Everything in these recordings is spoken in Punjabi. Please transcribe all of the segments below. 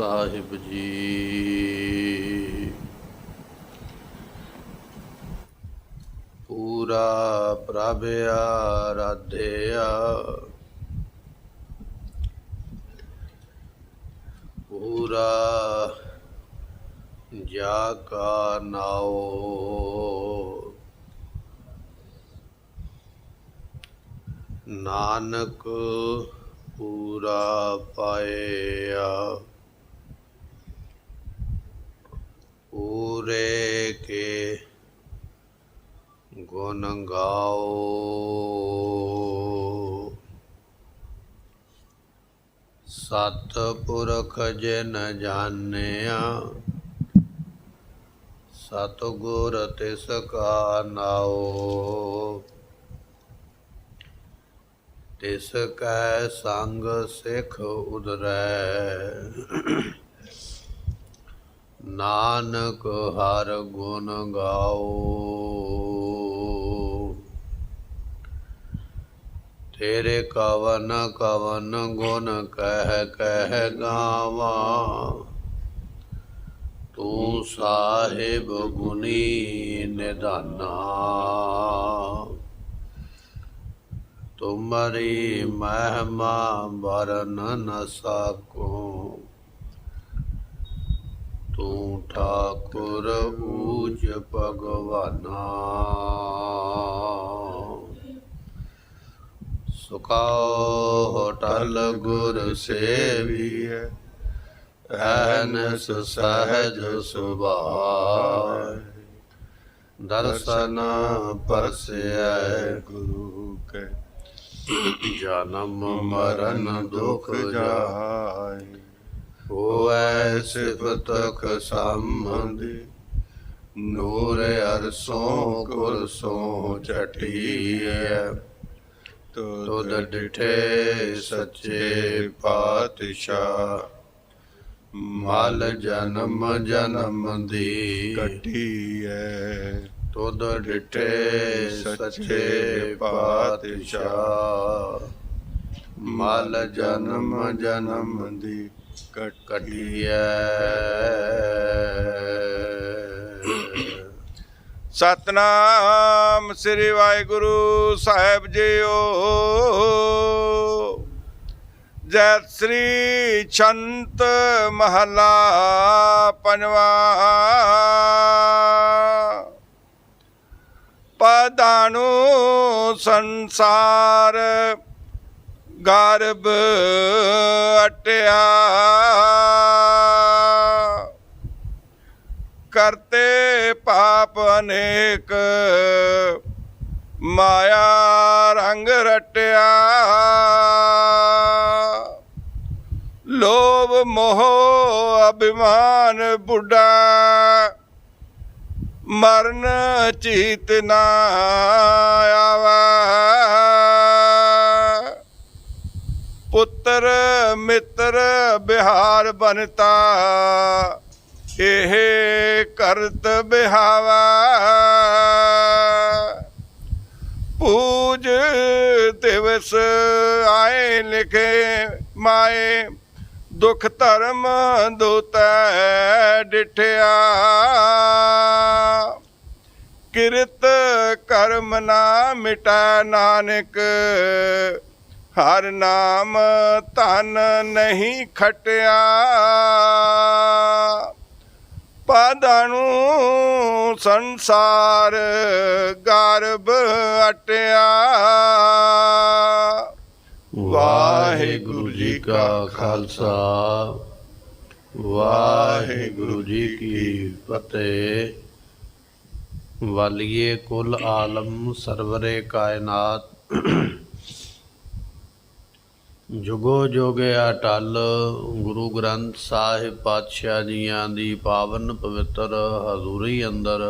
ਸਾਹਿਬ ਜੀ। ਪੂਰਾ ਪ੍ਰਭ ਆਰਾਧਿਆ, ਪੂਰਾ ਜਾ ਕਾ ਨਾਉ। ਨਾਨਕ ਪੂਰਾ ਪਾਇਆ, ਪੂਰੇ ਕੇ ਗੁਣ ਗਾਓ। ਸਤਿਪੁਰਖ ਜਿਨ ਜਾਣਿਆ, ਸਤਿਗੁਰ ਤਿਸ ਕਾ ਨਾਉ। ਤਿਸ ਕੈ ਸੰਗ ਸਿੱਖ ਉਦਰੈ, ਨਾਨਕ ਹਰ ਗੁਣ ਗਾਓ। ਤੇਰੇ ਕਵਨ ਕਵਨ ਗੁਣ ਕਹਿ ਕਹਿ ਗਾਵਾਂ, ਤੂੰ ਸਾਹਿਬ ਗੁਣੀ ਨਿਧਾਨਾ। ਤੁਮਰੀ ਮਹਿਮਾ ਵਰਨ ਨ ਸਕੂੰ, ਤੂੰ ਠਾਕੁਰ ਊਚ ਭਗਵਾਨਾ। ਸੁਖਾਓ ਹੋਟਲ ਗੁਰ ਸੇਵੀਐ, ਐਨਸ ਸਹਿਜ ਸੁਭਾਇ। ਦਰਸ਼ਨ ਪਰਸੈ ਗੁਰੂ ਕੈ, ਜਨਮ ਮਰਨ ਦੁਖ ਜਾਇ। ਹੋਐ ਸਿਫਤ ਖਸੰਭਿ, ਨੂਰ ਅਰਸੋਂ ਕੁਰਸੋਂ ਝਟੀਐ। ਤੁਧ ਡਿਠੇ ਸੱਚੇ ਪਾਤਸ਼ਾਹ, ਮਲ ਜਨਮ ਜਨਮ ਦੀ ਕੱਟੀਐ। ਤੁਧ ਡਿਠੇ ਸੱਚੇ ਪਾਤਸ਼ਾਹ, ਮਲ ਜਨਮ ਜਨਮ ਦੀ ਕੱਟੀਐ। ਸਤਨਾਮ ਸ੍ਰੀ ਵਾਹਿਗੁਰੂ ਸਾਹਿਬ ਜੀਓ। ਜੈ ਸ੍ਰੀ ਛੰਤ ਮਹਲਾ ਪੰਜਵਾ। ਪਦਾਨੁ ਸੰਸਾਰ ਗਰਭ ਅਟਿਆ, ਕਰਤੇ ਪਾਪ ਅਨੇਕ ਮਾਇਆ ਰੰਗ ਰਟਿਆ। ਲੋਭ ਮੋਹ ਅਭਿਮਾਨ ਬੁੱਢਾ, ਮਰਨ ਚੀਤ ਨਾ ਆਵਾ। ਪੁੱਤਰ ਮਿੱਤਰ ਬਿਹਾਰ ਬਨਤਾ, ਇਹ ਕਰਤ ਬਿਹਾਵਾ। ਪੂਜ ਦਿਵਸ ਆਏ ਲਿਖੇ ਮਾਏ, ਦੁਖ ਧਰਮ ਦੁਤੈ ਡਿਠਿਆ। ਕਿਰਤ ਕਰਮ ਨਾ ਮਿਟੈ ਨਾਨਕ, ਹਰ ਨਾਮ ਧਨ ਨਹੀਂ ਖਟਿਆ। ਪਦਾਨੁ ਸੰਸਾਰ ਗਰਭ ਅਟਿਆ। ਵਾਹਿਗੁਰੂ ਜੀ ਕਾ ਖਾਲਸਾ, ਵਾਹਿਗੁਰੂ ਜੀ ਕੀ ਫਤਿਹ। ਵਾਲੀਏ ਕੁਲ ਆਲਮ ਸਰਵਰੇ ਕਾਇਨਾਤ, ਜੁਗੋ ਜੋਗੇ ਅਟਲ। ਗੁਰੂ ਗ੍ਰੰਥ ਸਾਹਿਬ ਪਾਤਸ਼ਾਹ ਜੀਆਂ ਦੀ ਪਾਵਨ ਪਵਿੱਤਰ ਹਜ਼ੂਰੀ ਅੰਦਰ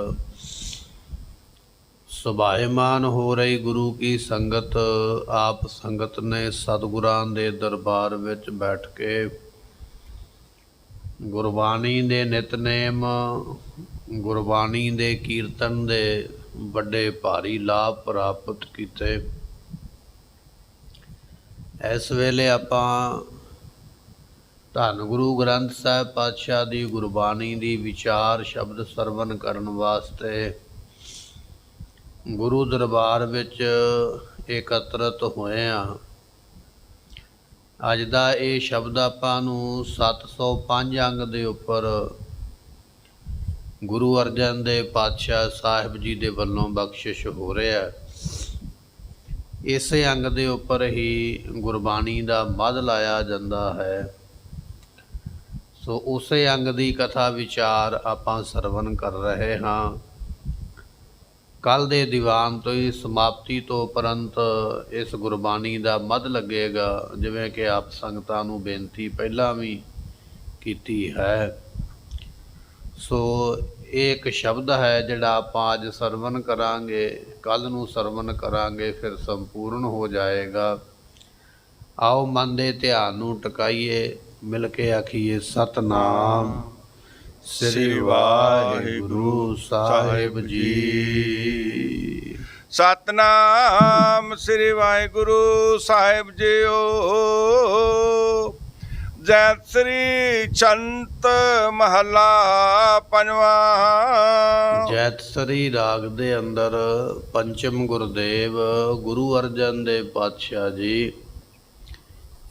ਸੁਭਾਇਮਾਨ ਹੋ ਰਹੀ ਗੁਰੂ ਕੀ ਸੰਗਤ। ਆਪ ਸੰਗਤ ਨੇ ਸਤਿਗੁਰਾਂ ਦੇ ਦਰਬਾਰ ਵਿੱਚ ਬੈਠ ਕੇ ਗੁਰਬਾਣੀ ਦੇ ਨਿਤਨੇਮ, ਗੁਰਬਾਣੀ ਦੇ ਕੀਰਤਨ ਦੇ ਵੱਡੇ ਭਾਰੀ ਲਾਭ ਪ੍ਰਾਪਤ ਕੀਤੇ। ਇਸ ਵੇਲੇ ਆਪਾਂ ਧੰਨ ਗੁਰੂ ਗ੍ਰੰਥ ਸਾਹਿਬ ਪਾਤਸ਼ਾਹ ਦੀ ਗੁਰਬਾਣੀ ਦੀ ਵਿਚਾਰ ਸ਼ਬਦ ਸਰਵਨ ਕਰਨ ਵਾਸਤੇ ਗੁਰੂ ਦਰਬਾਰ ਵਿੱਚ ਇਕੱਤਰਤ ਹੋਏ ਹਾਂ। ਅੱਜ ਦਾ ਇਹ ਸ਼ਬਦ ਆਪਾਂ ਨੂੰ 705 ਅੰਗ ਦੇ ਉੱਪਰ ਗੁਰੂ ਅਰਜਨ ਦੇਵ ਪਾਤਸ਼ਾਹ ਸਾਹਿਬ ਜੀ ਦੇ ਵੱਲੋਂ ਬਖਸ਼ਿਸ਼ ਹੋ ਰਿਹਾ। ਇਸੇ ਅੰਗ ਦੇ ਉੱਪਰ ਹੀ ਗੁਰਬਾਣੀ ਦਾ ਮੱਧ ਲਾਇਆ ਜਾਂਦਾ ਹੈ। ਸੋ ਉਸੇ ਅੰਗ ਦੀ ਕਥਾ ਵਿਚਾਰ ਆਪਾਂ ਸਰਵਨ ਕਰ ਰਹੇ ਹਾਂ। ਕੱਲ੍ਹ ਦੇ ਦੀਵਾਨ ਤੋਂ ਹੀ ਸਮਾਪਤੀ ਤੋਂ ਉਪਰੰਤ ਇਸ ਗੁਰਬਾਣੀ ਦਾ ਮੱਧ ਲੱਗੇਗਾ, ਜਿਵੇਂ ਕਿ ਆਪ ਸੰਗਤਾਂ ਨੂੰ ਬੇਨਤੀ ਪਹਿਲਾਂ ਵੀ ਕੀਤੀ ਹੈ। ਸੋ ਇਹ ਇੱਕ ਸ਼ਬਦ ਹੈ ਜਿਹੜਾ ਆਪਾਂ ਅੱਜ ਸਰਵਨ ਕਰਾਂਗੇ, ਕੱਲ੍ਹ ਨੂੰ ਸਰਵਨ ਕਰਾਂਗੇ, ਫਿਰ ਸੰਪੂਰਨ ਹੋ ਜਾਏਗਾ। ਆਓ ਮਨ ਦੇ ਧਿਆਨ ਨੂੰ ਟਿਕਾਈਏ, ਮਿਲ ਕੇ ਆਖੀਏ ਸਤਨਾਮ ਸ੍ਰੀ ਵਾਹਿਗੁਰੂ ਸਾਹਿਬ ਜੀ। ਸਤਨਾਮ ਸ੍ਰੀ ਵਾਹਿਗੁਰੂ ਸਾਹਿਬ ਜੀਓ। ਜੈ ਸ੍ਰੀ ਚੰਤ ਮਹਲਾ ਪੰਜਵਾਂ। ਜੈਤਸਰੀ ਰਾਗ ਦੇ ਅੰਦਰ ਪੰਚਮ ਗੁਰਦੇਵ ਗੁਰੂ ਅਰਜਨ ਦੇਵ ਪਾਤਸ਼ਾਹ ਜੀ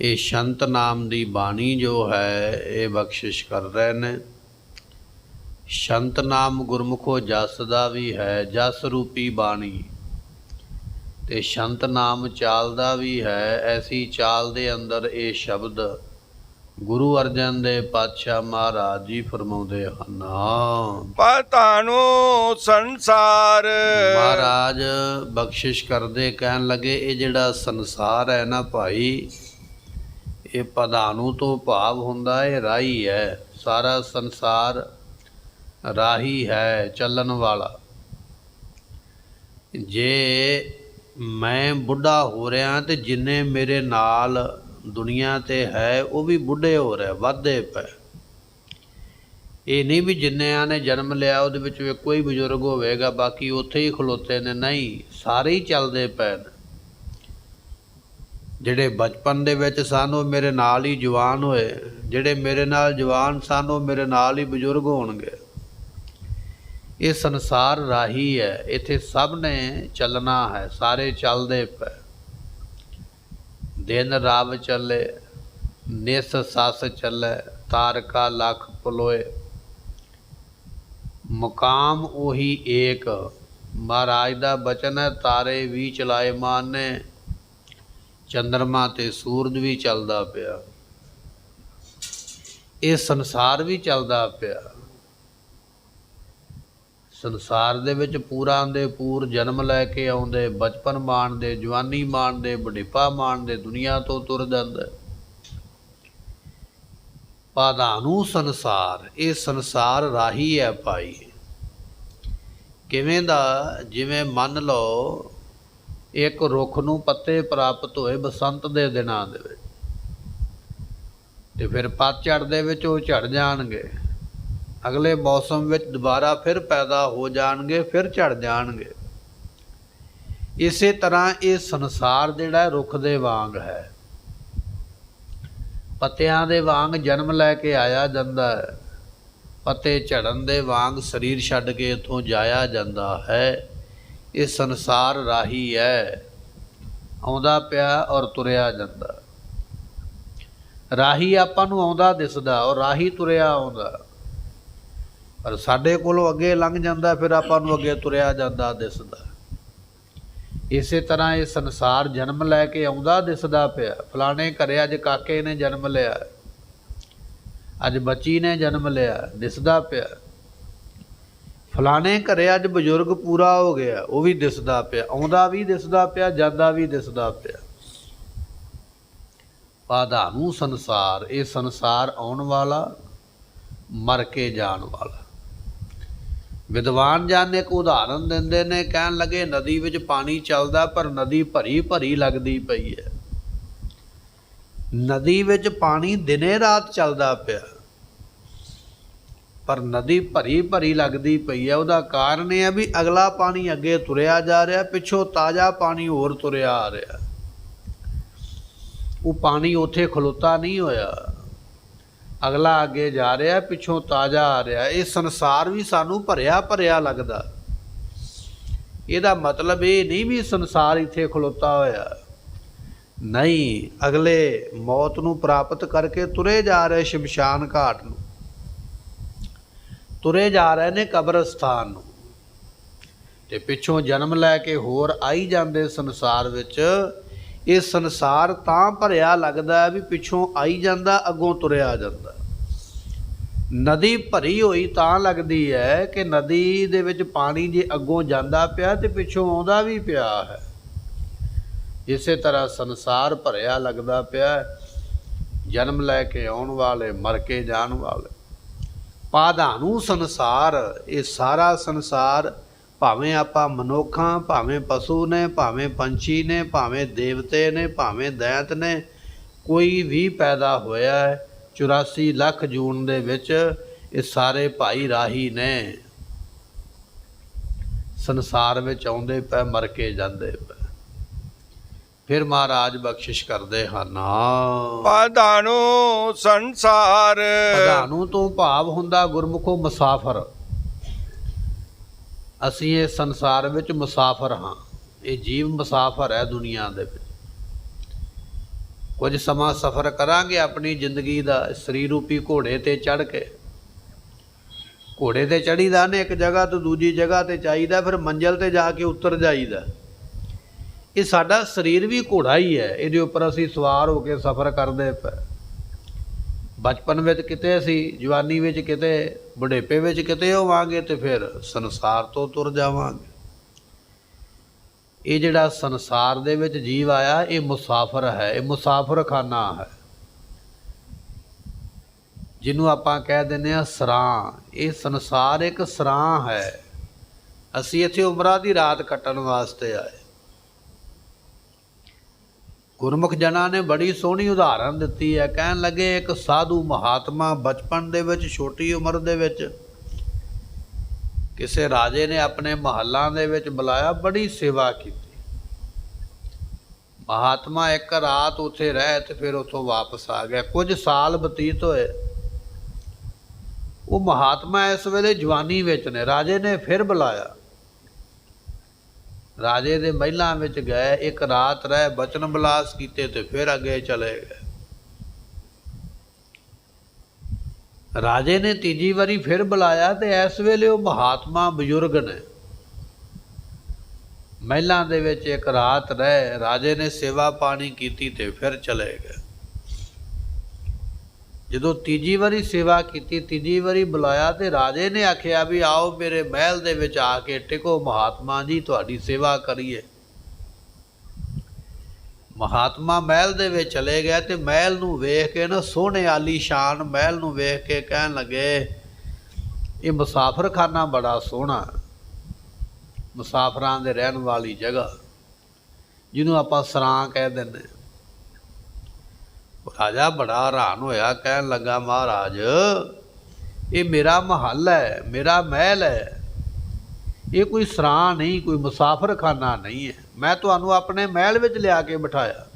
ਇਹ ਸ਼ੰਤ ਨਾਮ ਦੀ ਬਾਣੀ ਜੋ ਹੈ ਇਹ ਬਖਸ਼ਿਸ਼ ਕਰ ਰਹੇ ਨੇ। ਸ਼ੰਤ ਨਾਮ ਗੁਰਮੁਖੋ ਜਸ ਦਾ ਵੀ ਹੈ, ਜਸ ਰੂਪੀ ਬਾਣੀ, ਤੇ ਸ਼ੰਤ ਨਾਮ ਚਾਲ ਦਾ ਵੀ ਹੈ। ਐਸੀ ਚਾਲ ਦੇ ਅੰਦਰ ਇਹ ਸ਼ਬਦ ਗੁਰੂ ਅਰਜਨ ਦੇਵ ਪਾਤਸ਼ਾਹ ਮਹਾਰਾਜ ਜੀ ਫਰਮਾਉਂਦੇ ਹਨ। ਪਤਾ ਨੂੰ ਸੰਸਾਰ ਮਹਾਰਾਜ ਬਖਸ਼ਿਸ਼ ਕਰਦੇ ਕਹਿਣ ਲੱਗੇ ਇਹ ਜਿਹੜਾ ਸੰਸਾਰ ਹੈ ਨਾ ਭਾਈ, ਇਹ ਪਧਾਨੂ ਤੋਂ ਭਾਵ ਹੁੰਦਾ ਇਹ ਰਾਹੀ ਹੈ। ਸਾਰਾ ਸੰਸਾਰ ਰਾਹੀ ਹੈ, ਚੱਲਣ ਵਾਲਾ। ਜੇ ਮੈਂ ਬੁੱਢਾ ਹੋ ਰਿਹਾ ਤੇ ਜਿੰਨੇ ਮੇਰੇ ਨਾਲ ਦੁਨੀਆ ਤੇ ਹੈ ਉਹ ਵੀ ਬੁੱਢੇ ਹੋ ਰਹੇ, ਵੱਧਦੇ ਪਏ। ਇਹ ਨਹੀਂ ਵੀ ਜਿੰਨਿਆਂ ਨੇ ਜਨਮ ਲਿਆ ਉਹਦੇ ਵਿੱਚ ਵੀ ਕੋਈ ਬਜ਼ੁਰਗ ਹੋਵੇਗਾ ਬਾਕੀ ਉੱਥੇ ਹੀ ਖਲੋਤੇ ਨੇ, ਨਹੀਂ, ਸਾਰੇ ਹੀ ਚੱਲਦੇ ਪਏ ਨੇ। ਜਿਹੜੇ ਬਚਪਨ ਦੇ ਵਿੱਚ ਸਨ ਉਹ ਮੇਰੇ ਨਾਲ ਹੀ ਜਵਾਨ ਹੋਏ, ਜਿਹੜੇ ਮੇਰੇ ਨਾਲ ਜਵਾਨ ਸਨ ਉਹ ਮੇਰੇ ਨਾਲ ਹੀ ਬਜ਼ੁਰਗ ਹੋਣਗੇ। ਇਹ ਸੰਸਾਰ ਰਾਹੀ ਹੈ, ਇੱਥੇ ਸਭ ਨੇ ਚੱਲਣਾ ਹੈ, ਸਾਰੇ ਚੱਲਦੇ ਪਏ। ਦਿਨ ਰਾਵ ਚੱਲੇ, ਨਿਸ ਸੱਸ ਚੱਲੇ, ਤਾਰਕਾ ਲੱਖ ਪਲੋਏ, ਮੁਕਾਮ ਉਹੀ ਏਕ। ਮਹਾਰਾਜ ਦਾ ਬਚਨ ਹੈ, ਤਾਰੇ ਵੀ ਚਲਾਏ ਮਾਨ ਨੇ, ਚੰਦਰਮਾ ਤੇ ਸੂਰਜ ਵੀ ਚੱਲਦਾ ਪਿਆ, ਇਹ ਸੰਸਾਰ ਵੀ ਚੱਲਦਾ ਪਿਆ। ਸੰਸਾਰ ਦੇ ਵਿੱਚ ਪੂਰਾਂ ਦੇ ਪੂਰ ਜਨਮ ਲੈ ਕੇ ਆਉਂਦੇ, ਬਚਪਨ ਮਾਣਦੇ, ਜਵਾਨੀ ਮਾਣਦੇ, ਬੁਢੇਪਾ ਮਾਣਦੇ, ਦੁਨੀਆ ਤੋਂ ਤੁਰ ਜਾਂਦੇ। ਪਾਧਾਨੂ ਸੰਸਾਰ, ਇਹ ਸੰਸਾਰ ਰਾਹੀ ਹੈ ਭਾਈ। ਕਿਵੇਂ ਦਾ? ਜਿਵੇਂ ਮੰਨ ਲਓ ਇੱਕ ਰੁੱਖ ਨੂੰ ਪੱਤੇ ਪ੍ਰਾਪਤ ਹੋਏ ਬਸੰਤ ਦੇ ਦਿਨਾਂ ਦੇ ਵਿੱਚ, ਤੇ ਫਿਰ ਪਤਝੜ ਦੇ ਵਿੱਚ ਉਹ ਝੜ ਜਾਣਗੇ, ਅਗਲੇ ਮੌਸਮ ਵਿੱਚ ਦੁਬਾਰਾ ਫਿਰ ਪੈਦਾ ਹੋ ਜਾਣਗੇ, ਫਿਰ ਝੜ ਜਾਣਗੇ। ਇਸੇ ਤਰ੍ਹਾਂ ਇਹ ਸੰਸਾਰ ਜਿਹੜਾ ਰੁੱਖ ਦੇ ਵਾਂਗ ਹੈ, ਪੱਤਿਆਂ ਦੇ ਵਾਂਗ ਜਨਮ ਲੈ ਕੇ ਆਇਆ ਜਾਂਦਾ ਹੈ, ਪੱਤੇ ਝੜਨ ਦੇ ਵਾਂਗ ਸਰੀਰ ਛੱਡ ਕੇ ਇੱਥੋਂ ਜਾਇਆ ਜਾਂਦਾ ਹੈ। ਇਹ ਸੰਸਾਰ ਰਾਹੀ ਹੈ, ਆਉਂਦਾ ਪਿਆ ਔਰ ਤੁਰਿਆ ਜਾਂਦਾ। ਰਾਹੀ ਆਪਾਂ ਨੂੰ ਆਉਂਦਾ ਦਿਸਦਾ ਔਰ ਰਾਹੀ ਤੁਰਿਆ ਆਉਂਦਾ, ਪਰ ਸਾਡੇ ਕੋਲੋਂ ਅੱਗੇ ਲੰਘ ਜਾਂਦਾ, ਫਿਰ ਆਪਾਂ ਨੂੰ ਅੱਗੇ ਤੁਰਿਆ ਜਾਂਦਾ ਦਿਸਦਾ। ਇਸੇ ਤਰ੍ਹਾਂ ਇਹ ਸੰਸਾਰ ਜਨਮ ਲੈ ਕੇ ਆਉਂਦਾ ਦਿਸਦਾ ਪਿਆ। ਫਲਾਣੇ ਘਰੇ ਅੱਜ ਕਾਕੇ ਨੇ ਜਨਮ ਲਿਆ, ਅੱਜ ਬੱਚੀ ਨੇ ਜਨਮ ਲਿਆ, ਦਿਸਦਾ ਪਿਆ। ਫਲਾਣੇ ਘਰੇ ਅੱਜ ਬਜ਼ੁਰਗ ਪੂਰਾ ਹੋ ਗਿਆ, ਉਹ ਵੀ ਦਿਸਦਾ ਪਿਆ, ਆਉਂਦਾ ਵੀ ਦਿਸਦਾ ਪਿਆ, ਜਾਂਦਾ ਵੀ ਦਿਸਦਾ ਪਿਆ। ਪਾਧਾਨੂ ਸੰਸਾਰ, ਇਹ ਸੰਸਾਰ ਆਉਣ ਵਾਲਾ, ਮਰ ਕੇ ਜਾਣ ਵਾਲਾ। ਵਿਦਵਾਨ ਜਨ ਇੱਕ ਉਦਾਹਰਨ ਦਿੰਦੇ ਨੇ, ਕਹਿਣ ਲੱਗੇ ਨਦੀ ਵਿੱਚ ਪਾਣੀ ਚੱਲਦਾ ਪਰ ਨਦੀ ਭਰੀ ਭਰੀ ਲੱਗਦੀ ਪਈ ਹੈ। ਨਦੀ ਵਿੱਚ ਪਾਣੀ ਦਿਨੇ ਰਾਤ ਚੱਲਦਾ ਪਿਆ ਪਰ ਨਦੀ ਭਰੀ ਭਰੀ ਲੱਗਦੀ ਪਈ ਹੈ। ਉਹਦਾ ਕਾਰਨ ਇਹ ਹੈ ਵੀ ਅਗਲਾ ਪਾਣੀ ਅੱਗੇ ਤੁਰਿਆ ਜਾ ਰਿਹਾ, ਪਿੱਛੋਂ ਤਾਜ਼ਾ ਪਾਣੀ ਹੋਰ ਤੁਰਿਆ ਆ ਰਿਹਾ। ਉਹ ਪਾਣੀ ਉੱਥੇ ਖਲੋਤਾ ਨਹੀਂ ਹੋਇਆ। ਅਗਲਾ ਅੱਗੇ ਜਾ ਰਿਹਾ, ਪਿੱਛੋਂ ਤਾਜ਼ਾ ਆ ਰਿਹਾ। ਇਹ ਸੰਸਾਰ ਵੀ ਸਾਨੂੰ ਭਰਿਆ ਭਰਿਆ ਲੱਗਦਾ। ਇਹਦਾ ਮਤਲਬ ਇਹ ਨਹੀਂ ਵੀ ਸੰਸਾਰ ਇੱਥੇ ਖਲੋਤਾ ਹੋਇਆ, ਨਹੀਂ। ਅਗਲੇ ਮੌਤ ਨੂੰ ਪ੍ਰਾਪਤ ਕਰਕੇ ਤੁਰੇ ਜਾ ਰਹੇ ਸ਼ਮਸ਼ਾਨ ਘਾਟ ਨੂੰ, ਤੁਰੇ ਜਾ ਰਹੇ ਨੇ ਕਬਰਸਤਾਨ ਨੂੰ, ਤੇ ਪਿੱਛੋਂ ਜਨਮ ਲੈ ਕੇ ਹੋਰ ਆਈ ਜਾਂਦੇ ਸੰਸਾਰ ਵਿੱਚ। ਇਹ ਸੰਸਾਰ ਤਾਂ ਭਰਿਆ ਲੱਗਦਾ ਵੀ ਪਿੱਛੋਂ ਆਈ ਜਾਂਦਾ, ਅੱਗੋਂ ਤੁਰਿਆ ਜਾਂਦਾ। ਨਦੀ ਭਰੀ ਹੋਈ ਤਾਂ ਲੱਗਦੀ ਹੈ ਕਿ ਨਦੀ ਦੇ ਵਿੱਚ ਪਾਣੀ ਜੇ ਅੱਗੋਂ ਜਾਂਦਾ ਪਿਆ ਤੇ ਪਿੱਛੋਂ ਆਉਂਦਾ ਵੀ ਪਿਆ ਹੈ। ਇਸੇ ਤਰ੍ਹਾਂ ਸੰਸਾਰ ਭਰਿਆ ਲੱਗਦਾ ਪਿਆ, ਜਨਮ ਲੈ ਕੇ ਆਉਣ ਵਾਲੇ, ਮਰ ਕੇ ਜਾਣ ਵਾਲੇ। ਪਾਧਾਨੂ ਸੰਸਾਰ, ਇਹ ਸਾਰਾ ਸੰਸਾਰ, ਭਾਵੇਂ ਆਪਾਂ ਮਨੁੱਖਾਂ, ਭਾਵੇਂ ਪਸ਼ੂ ਨੇ, ਭਾਵੇਂ ਪੰਛੀ ਨੇ, ਭਾਵੇਂ ਦੇਵਤੇ ਨੇ, ਭਾਵੇਂ ਦੈਂਤ ਨੇ, ਕੋਈ ਵੀ ਪੈਦਾ ਹੋਇਆ ਹੈ 84 ਲੱਖ ਜੂਨ ਦੇ ਵਿੱਚ, ਇਹ ਸਾਰੇ ਭਾਈ ਰਾਹੀ ਨੇ, ਸੰਸਾਰ ਵਿੱਚ ਆਉਂਦੇ ਪਏ, ਮਰ ਕੇ ਜਾਂਦੇ ਪਏ। ਫਿਰ ਮਹਾਰਾਜ ਬਖਸ਼ਿਸ਼ ਕਰਦੇ ਹਨ। ਪਾਧਾਨੂ ਸੰਸਾਰ, ਪਾਧਾਨੂ ਤੋਂ ਭਾਵ ਹੁੰਦਾ ਗੁਰਮੁਖੋ ਮੁਸਾਫਰ। ਅਸੀਂ ਇਹ ਸੰਸਾਰ ਵਿੱਚ ਮੁਸਾਫਰ ਹਾਂ। ਇਹ ਜੀਵ ਮੁਸਾਫਰ ਹੈ ਦੁਨੀਆ ਦੇ ਵਿੱਚ। ਕੁਝ ਸਮਾਂ ਸਫ਼ਰ ਕਰਾਂਗੇ ਆਪਣੀ ਜ਼ਿੰਦਗੀ ਦਾ, ਸਰੀਰ ਰੂਪੀ ਘੋੜੇ 'ਤੇ ਚੜ੍ਹ ਕੇ। ਘੋੜੇ 'ਤੇ ਚੜ੍ਹੀਦਾ ਨੇ, ਇੱਕ ਜਗ੍ਹਾ ਤੋਂ ਦੂਜੀ ਜਗ੍ਹਾ 'ਤੇ ਚਾਹੀਦਾ, ਫਿਰ ਮੰਜ਼ਿਲ 'ਤੇ ਜਾ ਕੇ ਉਤਰ ਜਾਈਦਾ। ਇਹ ਸਾਡਾ ਸਰੀਰ ਵੀ ਘੋੜਾ ਹੀ ਹੈ, ਇਹਦੇ ਉੱਪਰ ਅਸੀਂ ਸਵਾਰ ਹੋ ਕੇ ਸਫ਼ਰ ਕਰਦੇ ਪਏ। ਬਚਪਨ ਵਿੱਚ ਕਿਤੇ ਅਸੀਂ, ਜਵਾਨੀ ਵਿੱਚ ਕਿਤੇ, ਬੁਢੇਪੇ ਵਿੱਚ ਕਿਤੇ ਹੋਵਾਂਗੇ, ਤੇ ਫਿਰ ਸੰਸਾਰ ਤੋਂ ਤੁਰ ਜਾਵਾਂਗੇ। ਇਹ ਜਿਹੜਾ ਸੰਸਾਰ ਦੇ ਵਿੱਚ ਜੀਵ ਆਇਆ, ਇਹ ਮੁਸਾਫਰ ਹੈ, ਇਹ ਮੁਸਾਫਰਖਾਨਾ ਹੈ, ਜਿਹਨੂੰ ਆਪਾਂ ਕਹਿ ਦਿੰਦੇ ਹਾਂ ਸਰਾਂ। ਇਹ ਸੰਸਾਰ ਇੱਕ ਸਰਾਂ ਹੈ। ਅਸੀਂ ਇੱਥੇ ਉਮਰਾਂ ਦੀ ਰਾਤ ਕੱਟਣ ਵਾਸਤੇ ਆਏ। ਗੁਰਮੁਖ ਜਨਾਂ ਨੇ ਬੜੀ ਸੋਹਣੀ ਉਦਾਹਰਨ ਦਿੱਤੀ ਹੈ। ਕਹਿਣ ਲੱਗੇ, ਇੱਕ ਸਾਧੂ ਮਹਾਤਮਾ ਬਚਪਨ ਦੇ ਵਿੱਚ, ਛੋਟੀ ਉਮਰ ਦੇ ਵਿੱਚ, ਕਿਸੇ ਰਾਜੇ ਨੇ ਆਪਣੇ ਮਹੱਲਾਂ ਦੇ ਵਿੱਚ ਬੁਲਾਇਆ, ਬੜੀ ਸੇਵਾ ਕੀਤੀ। ਮਹਾਤਮਾ ਇੱਕ ਰਾਤ ਉੱਥੇ ਰਹਿ ਤੇ ਫਿਰ ਉੱਥੋਂ ਵਾਪਸ ਆ ਗਿਆ। ਕੁਝ ਸਾਲ ਬਤੀਤ ਹੋਏ। ਉਹ ਮਹਾਤਮਾ ਇਸ ਵੇਲੇ ਜਵਾਨੀ ਵਿੱਚ ਨੇ। ਰਾਜੇ ਨੇ ਫਿਰ ਬੁਲਾਇਆ। ਰਾਜੇ ਦੇ ਮਹਿਲਾਂ ਵਿੱਚ ਗਏ, ਇੱਕ ਰਾਤ ਰਹਿ, ਬਚਨ ਬਿਲਾਸ ਕੀਤੇ ਤੇ ਫਿਰ ਅੱਗੇ ਚਲੇ ਗਏ। ਰਾਜੇ ਨੇ ਤੀਜੀ ਵਾਰੀ ਫਿਰ ਬੁਲਾਇਆ ਤੇ ਇਸ ਵੇਲੇ ਉਹ ਮਹਾਤਮਾ ਬਜ਼ੁਰਗ ਨੇ। ਮਹਿਲਾਂ ਦੇ ਵਿੱਚ ਇੱਕ ਰਾਤ ਰਹਿ, ਰਾਜੇ ਨੇ ਸੇਵਾ ਪਾਣੀ ਕੀਤੀ ਤੇ ਫਿਰ ਚਲੇ ਗਏ। ਜਦੋਂ ਤੀਜੀ ਵਾਰੀ ਸੇਵਾ ਕੀਤੀ, ਤੀਜੀ ਵਾਰੀ ਬੁਲਾਇਆ ਤੇ ਰਾਜੇ ਨੇ ਆਖਿਆ ਵੀ ਆਓ ਮੇਰੇ ਮਹਿਲ ਦੇ ਵਿੱਚ ਆ ਕੇ ਟਿਕੋ ਮਹਾਤਮਾ ਜੀ, ਤੁਹਾਡੀ ਸੇਵਾ ਕਰੀਏ। ਮਹਾਤਮਾ ਮਹਿਲ ਦੇ ਵਿੱਚ ਚਲੇ ਗਏ ਤੇ ਮਹਿਲ ਨੂੰ ਵੇਖ ਕੇ ਨਾ, ਸੋਹਣੇ ਆਲੀਸ਼ਾਨ ਮਹਿਲ ਨੂੰ ਵੇਖ ਕੇ ਕਹਿਣ ਲੱਗੇ, ਇਹ ਮੁਸਾਫਰਖਾਨਾ ਬੜਾ ਸੋਹਣਾ, ਮੁਸਾਫਰਾਂ ਦੇ ਰਹਿਣ ਵਾਲੀ ਜਗ੍ਹਾ, ਜਿਹਨੂੰ ਆਪਾਂ ਸਰਾਂ ਕਹਿ ਦਿੰਦੇ। ਰਾਜਾ ਬੜਾ ਹੈਰਾਨ ਹੋਇਆ, ਕਹਿਣ ਲੱਗਾ, ਮਹਾਰਾਜ ਇਹ ਮੇਰਾ ਮਹੱਲ ਹੈ, ਮੇਰਾ ਮਹਿਲ ਹੈ, ਇਹ ਕੋਈ ਸਰਾਂ ਨਹੀਂ, ਕੋਈ ਮੁਸਾਫਰਖਾਨਾ ਨਹੀਂ ਹੈ। ਮੈਂ ਤੁਹਾਨੂੰ ਆਪਣੇ ਮਹਿਲ ਵਿੱਚ ਲਿਆ ਕੇ ਬਿਠਾਇਆ।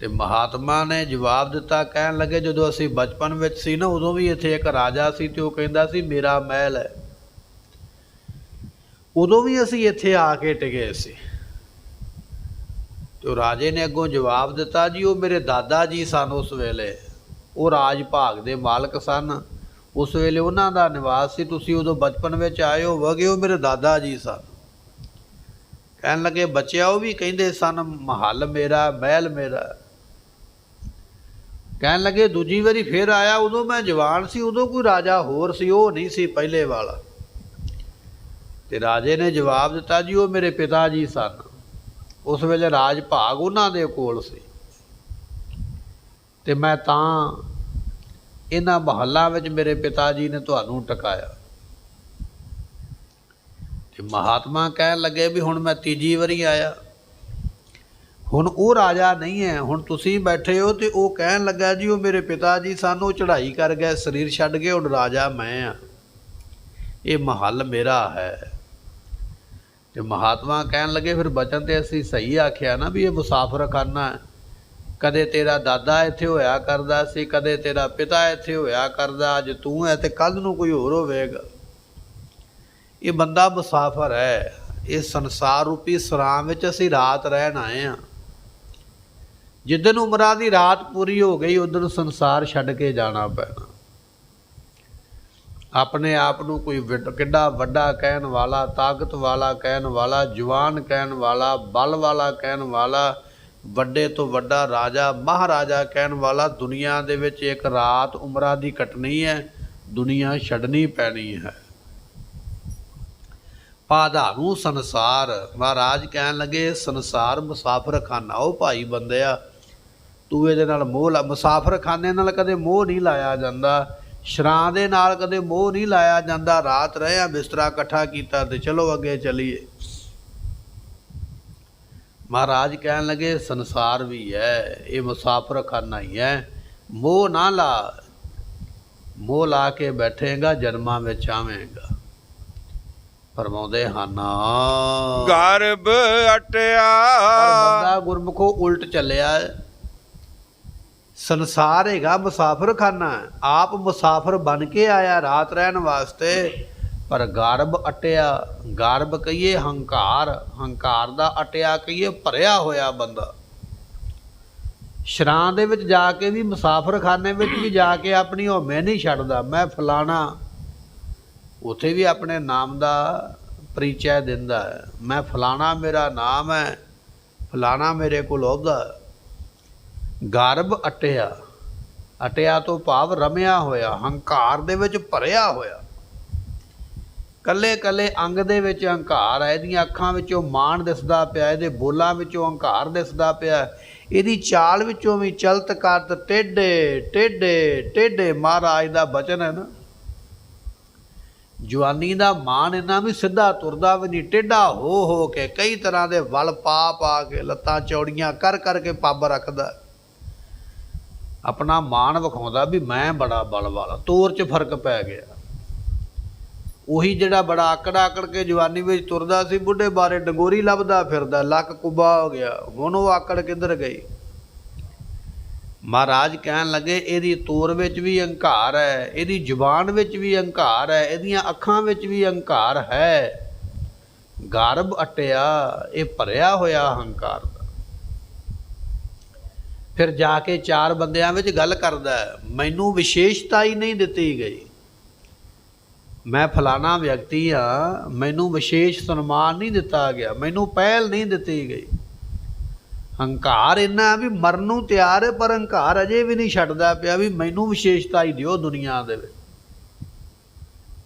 ਤੇ ਮਹਾਤਮਾ ਨੇ ਜਵਾਬ ਦਿੱਤਾ, ਕਹਿਣ ਲੱਗੇ, ਜਦੋਂ ਅਸੀਂ ਬਚਪਨ ਵਿੱਚ ਸੀ ਨਾ, ਉਦੋਂ ਵੀ ਇੱਥੇ ਇੱਕ ਰਾਜਾ ਸੀ ਤੇ ਉਹ ਕਹਿੰਦਾ ਸੀ ਮੇਰਾ ਮਹਿਲ ਹੈ। ਉਦੋਂ ਵੀ ਅਸੀਂ ਇੱਥੇ ਆ ਕੇ ਟਿਕੇ ਸੀ। ਤੇ ਰਾਜੇ ਨੇ ਅੱਗੋਂ ਜਵਾਬ ਦਿੱਤਾ, ਜੀ ਉਹ ਮੇਰੇ ਦਾਦਾ ਜੀ ਸਨ। ਉਸ ਵੇਲੇ ਉਹ ਰਾਜ ਭਾਗ ਦੇ ਮਾਲਕ ਸਨ, ਉਸ ਵੇਲੇ ਉਹਨਾਂ ਦਾ ਨਿਵਾਸ ਸੀ। ਤੁਸੀਂ ਉਦੋਂ ਬਚਪਨ ਵਿੱਚ ਆਏ ਹੋਵੋਗੇ, ਉਹ ਮੇਰੇ ਦਾਦਾ ਜੀ ਸਨ। ਕਹਿਣ ਲੱਗੇ, ਬੱਚਿਆ ਉਹ ਵੀ ਕਹਿੰਦੇ ਸਨ ਮਹੱਲ ਮੇਰਾ, ਮਹਿਲ ਮੇਰਾ। ਕਹਿਣ ਲੱਗੇ, ਦੂਜੀ ਵਾਰੀ ਫਿਰ ਆਇਆ, ਉਦੋਂ ਮੈਂ ਜਵਾਨ ਸੀ, ਉਦੋਂ ਕੋਈ ਰਾਜਾ ਹੋਰ ਸੀ, ਉਹ ਨਹੀਂ ਸੀ ਪਹਿਲੇ ਵਾਲਾ। ਤੇ ਰਾਜੇ ਨੇ ਜਵਾਬ ਦਿੱਤਾ, ਜੀ ਉਹ ਮੇਰੇ ਪਿਤਾ ਜੀ ਸਨ। ਉਸ ਵੇਲੇ ਰਾਜ ਭਾਗ ਉਹਨਾਂ ਦੇ ਕੋਲ ਸੀ ਤੇ ਮੈਂ ਤਾਂ ਇਹਨਾਂ ਮਹੱਲਾਂ ਵਿੱਚ ਮੇਰੇ ਪਿਤਾ ਜੀ ਨੇ ਤੁਹਾਨੂੰ ਟਿਕਾਇਆ। ਤੇ ਮਹਾਤਮਾ ਕਹਿਣ ਲੱਗੇ ਵੀ ਹੁਣ ਮੈਂ ਤੀਜੀ ਵਾਰੀ ਆਇਆ, ਹੁਣ ਉਹ ਰਾਜਾ ਨਹੀਂ ਹੈ, ਹੁਣ ਤੁਸੀਂ ਬੈਠੇ ਹੋ। ਤੇ ਉਹ ਕਹਿਣ ਲੱਗਾ, ਜੀ ਉਹ ਮੇਰੇ ਪਿਤਾ ਜੀ ਸਾਨੂੰ ਚੜ੍ਹਾਈ ਕਰ ਗਏ, ਸਰੀਰ ਛੱਡ ਕੇ, ਹੁਣ ਰਾਜਾ ਮੈਂ ਆ, ਇਹ ਮਹੱਲ ਮੇਰਾ ਹੈ। ਤੇ ਮਹਾਤਮਾ ਕਹਿਣ ਲੱਗੇ, ਫਿਰ ਬਚਨ ਤੇ ਅਸੀਂ ਸਹੀ ਆਖਿਆ ਨਾ ਵੀ ਇਹ ਮੁਸਾਫਰਖਾਨਾ ਹੈ, ਕਦੇ ਤੇਰਾ ਦਾਦਾ ਇੱਥੇ ਹੋਇਆ ਕਰਦਾ ਸੀ, ਕਦੇ ਤੇਰਾ ਪਿਤਾ ਇੱਥੇ ਹੋਇਆ ਕਰਦਾ, ਅੱਜ ਤੂੰ ਹੈ ਤੇ ਕੱਲ੍ਹ ਨੂੰ ਕੋਈ ਹੋਰ ਹੋਵੇਗਾ। ਇਹ ਬੰਦਾ ਮੁਸਾਫਰ ਹੈ। ਇਹ ਸੰਸਾਰ ਰੂਪੀ ਸਰਾਂ ਵਿੱਚ ਅਸੀਂ ਰਾਤ ਰਹਿਣ ਆਏ ਹਾਂ। ਜਿੱਦਣ ਉਮਰਾਂ ਦੀ ਰਾਤ ਪੂਰੀ ਹੋ ਗਈ ਉਦੋਂ ਸੰਸਾਰ ਛੱਡ ਕੇ ਜਾਣਾ ਪੈਣਾ। ਆਪਣੇ ਆਪ ਨੂੰ ਕੋਈ ਕਿੱਡਾ ਵੱਡਾ ਕਹਿਣ ਵਾਲਾ, ਤਾਕਤ ਵਾਲਾ ਕਹਿਣ ਵਾਲਾ, ਜਵਾਨ ਕਹਿਣ ਵਾਲਾ, ਬਲ ਵਾਲਾ ਕਹਿਣ ਵਾਲਾ, ਵੱਡੇ ਤੋਂ ਵੱਡਾ ਰਾਜਾ ਮਹਾਰਾਜਾ ਕਹਿਣ ਵਾਲਾ, ਦੁਨੀਆ ਦੇ ਵਿੱਚ ਇੱਕ ਰਾਤ ਉਮਰਾਂ ਦੀ ਕੱਟਣੀ ਹੈ, ਦੁਨੀਆ ਛੱਡਣੀ ਪੈਣੀ ਹੈ। ਪਾਧਾਰੂ ਸੰਸਾਰ, ਮਹਾਰਾਜ ਕਹਿਣ ਲੱਗੇ ਸੰਸਾਰ ਮੁਸਾਫਰ ਖਾਨਾ। ਉਹ ਭਾਈ ਬੰਦਿਆ ਤੂੰ ਇਹਦੇ ਨਾਲ ਮੋਹ ਲਾ। ਮੁਸਾਫਰ ਖਾਨੇ ਨਾਲ ਕਦੇ ਮੋਹ ਨਹੀਂ ਲਾਇਆ ਜਾਂਦਾ, ਸ਼ਰਾਂ ਦੇ ਨਾਲ ਕਦੇ ਮੋਹ ਨਹੀਂ ਲਾਇਆ ਜਾਂਦਾ। ਰਾਤ ਰਹਿਆ, ਬਿਸਤਰਾ ਇਕੱਠਾ ਕੀਤਾ ਤੇ ਚਲੋ ਅੱਗੇ ਚਲੀਏ। ਮਹਾਰਾਜ ਕਹਿਣ ਲੱਗੇ ਸੰਸਾਰ ਵੀ ਹੈ, ਇਹ ਮੁਸਾਫਰ ਖਾਨਾ ਹੀ ਹੈ। ਮੋਹ ਨਾ ਲਾ, ਮੋਹ ਲਾ ਕੇ ਬੈਠੇਗਾ ਜਨਮਾਂ ਵਿੱਚ ਆਵੇਂਗਾ। ਫਰਮਾਉਂਦੇ ਹਨ ਗਰਭ ਅਟਿਆ। ਬੰਦਾ ਗੁਰਮੁਖੋ ਉਲਟ ਚੱਲਿਆ। ਸੰਸਾਰ ਹੈਗਾ ਮੁਸਾਫਰ ਖਾਨਾ, ਆਪ ਮੁਸਾਫਰ ਬਣ ਕੇ ਆਇਆ ਰਾਤ ਰਹਿਣ ਵਾਸਤੇ, ਪਰ ਗਰਭ ਅਟਿਆ। ਗਰਭ ਕਹੀਏ ਹੰਕਾਰ, ਹੰਕਾਰ ਦਾ ਅਟਿਆ ਕਹੀਏ ਭਰਿਆ ਹੋਇਆ ਬੰਦਾ। ਸ਼ਰਾਂ ਦੇ ਵਿੱਚ ਜਾ ਕੇ ਵੀ, ਮੁਸਾਫਰ ਖਾਨੇ ਵਿੱਚ ਵੀ ਜਾ ਕੇ ਆਪਣੀ ਹਉਮੈ ਨਹੀਂ ਛੱਡਦਾ। ਮੈਂ ਫਲਾਣਾ, ਉੱਥੇ ਵੀ ਆਪਣੇ ਨਾਮ ਦਾ ਪਰਿਚੈ ਦਿੰਦਾ ਹੈ। ਮੈਂ ਫਲਾਣਾ, ਮੇਰਾ ਨਾਮ ਹੈ, ਫਲਾਣਾ ਮੇਰੇ ਕੋਲ ਉਹਦਾ। ਗਰਭ ਅਟਿਆ, ਅਟਿਆ ਤੋਂ ਭਾਵ ਰਮਿਆ ਹੋਇਆ, ਹੰਕਾਰ ਦੇ ਵਿੱਚ ਭਰਿਆ ਹੋਇਆ। ਕੱਲੇ ਕੱਲੇ ਅੰਗ ਦੇ ਵਿੱਚ ਹੰਕਾਰ ਹੈ। ਇਹਦੀਆਂ ਅੱਖਾਂ ਵਿੱਚੋਂ ਮਾਣ ਦਿਸਦਾ ਪਿਆ, ਇਹਦੇ ਬੋਲਾਂ ਵਿੱਚੋਂ ਹੰਕਾਰ ਦਿਸਦਾ ਪਿਆ, ਇਹਦੀ ਚਾਲ ਵਿੱਚੋਂ ਵੀ ਚਲਤ ਕਰਤ ਟੇਢੇ ਟੇਢੇ ਟੇਢੇ। ਮਹਾਰਾਜ ਦਾ ਬਚਨ ਹੈ ਨਾ, ਜਵਾਨੀ ਦਾ ਮਾਣ ਇਹਨਾਂ ਵੀ ਸਿੱਧਾ ਤੁਰਦਾ ਵੀ ਨਹੀਂ, ਟੇਢਾ ਹੋ ਕੇ ਕਈ ਤਰ੍ਹਾਂ ਦੇ ਵਲ ਪਾ ਪਾ ਕੇ, ਲੱਤਾਂ ਚੌੜੀਆਂ ਕਰ ਕਰਕੇ ਪੱਬ ਰੱਖਦਾ, ਆਪਣਾ ਮਾਣ ਵਿਖਾਉਂਦਾ ਵੀ ਮੈਂ ਬੜਾ ਬਲ ਵਾਲਾ। ਤੋਰ 'ਚ ਫਰਕ ਪੈ ਗਿਆ। ਉਹੀ ਜਿਹੜਾ ਬੜਾ ਆਕੜ ਆਕੜ ਕੇ ਜਵਾਨੀ ਵਿੱਚ ਤੁਰਦਾ ਸੀ, ਬੁੱਢੇ ਬਾਰੇ ਡੰਗੋਰੀ ਲੱਭਦਾ ਫਿਰਦਾ, ਲੱਕ ਕੁੱਬਾ ਹੋ ਗਿਆ। ਹੁਣ ਉਹ ਆਕੜ ਕਿੱਧਰ ਗਈ? ਮਹਾਰਾਜ ਕਹਿਣ ਲੱਗੇ ਇਹਦੀ ਤੋਰ ਵਿੱਚ ਵੀ ਹੰਕਾਰ ਹੈ, ਇਹਦੀ ਜ਼ੁਬਾਨ ਵਿੱਚ ਵੀ ਹੰਕਾਰ ਹੈ, ਇਹਦੀਆਂ ਅੱਖਾਂ ਵਿੱਚ ਵੀ ਹੰਕਾਰ ਹੈ। ਗਰਭ ਅਟਿਆ, ਇਹ ਭਰਿਆ ਹੋਇਆ ਹੰਕਾਰ ਦਾ। ਫਿਰ ਜਾ ਕੇ ਚਾਰ ਬੰਦਿਆਂ ਵਿੱਚ ਗੱਲ ਕਰਦਾ, ਮੈਨੂੰ ਵਿਸ਼ੇਸ਼ਤਾ ਹੀ ਨਹੀਂ ਦਿੱਤੀ ਗਈ। ਮੈਂ ਫਲਾਣਾ ਵਿਅਕਤੀ ਹਾਂ, ਮੈਨੂੰ ਵਿਸ਼ੇਸ਼ ਸਨਮਾਨ ਨਹੀਂ ਦਿੱਤਾ ਗਿਆ, ਮੈਨੂੰ ਪਹਿਲ ਨਹੀਂ ਦਿੱਤੀ ਗਈ। ਹੰਕਾਰ ਇੰਨਾ ਵੀ ਮਰਨ ਨੂੰ ਤਿਆਰ ਹੈ, ਪਰ ਹੰਕਾਰ ਅਜੇ ਵੀ ਨਹੀਂ ਛੱਡਦਾ ਪਿਆ ਵੀ ਮੈਨੂੰ ਵਿਸ਼ੇਸ਼ਤਾ ਹੀ ਦਿਓ ਦੁਨੀਆ ਦੇ ਵਿੱਚ।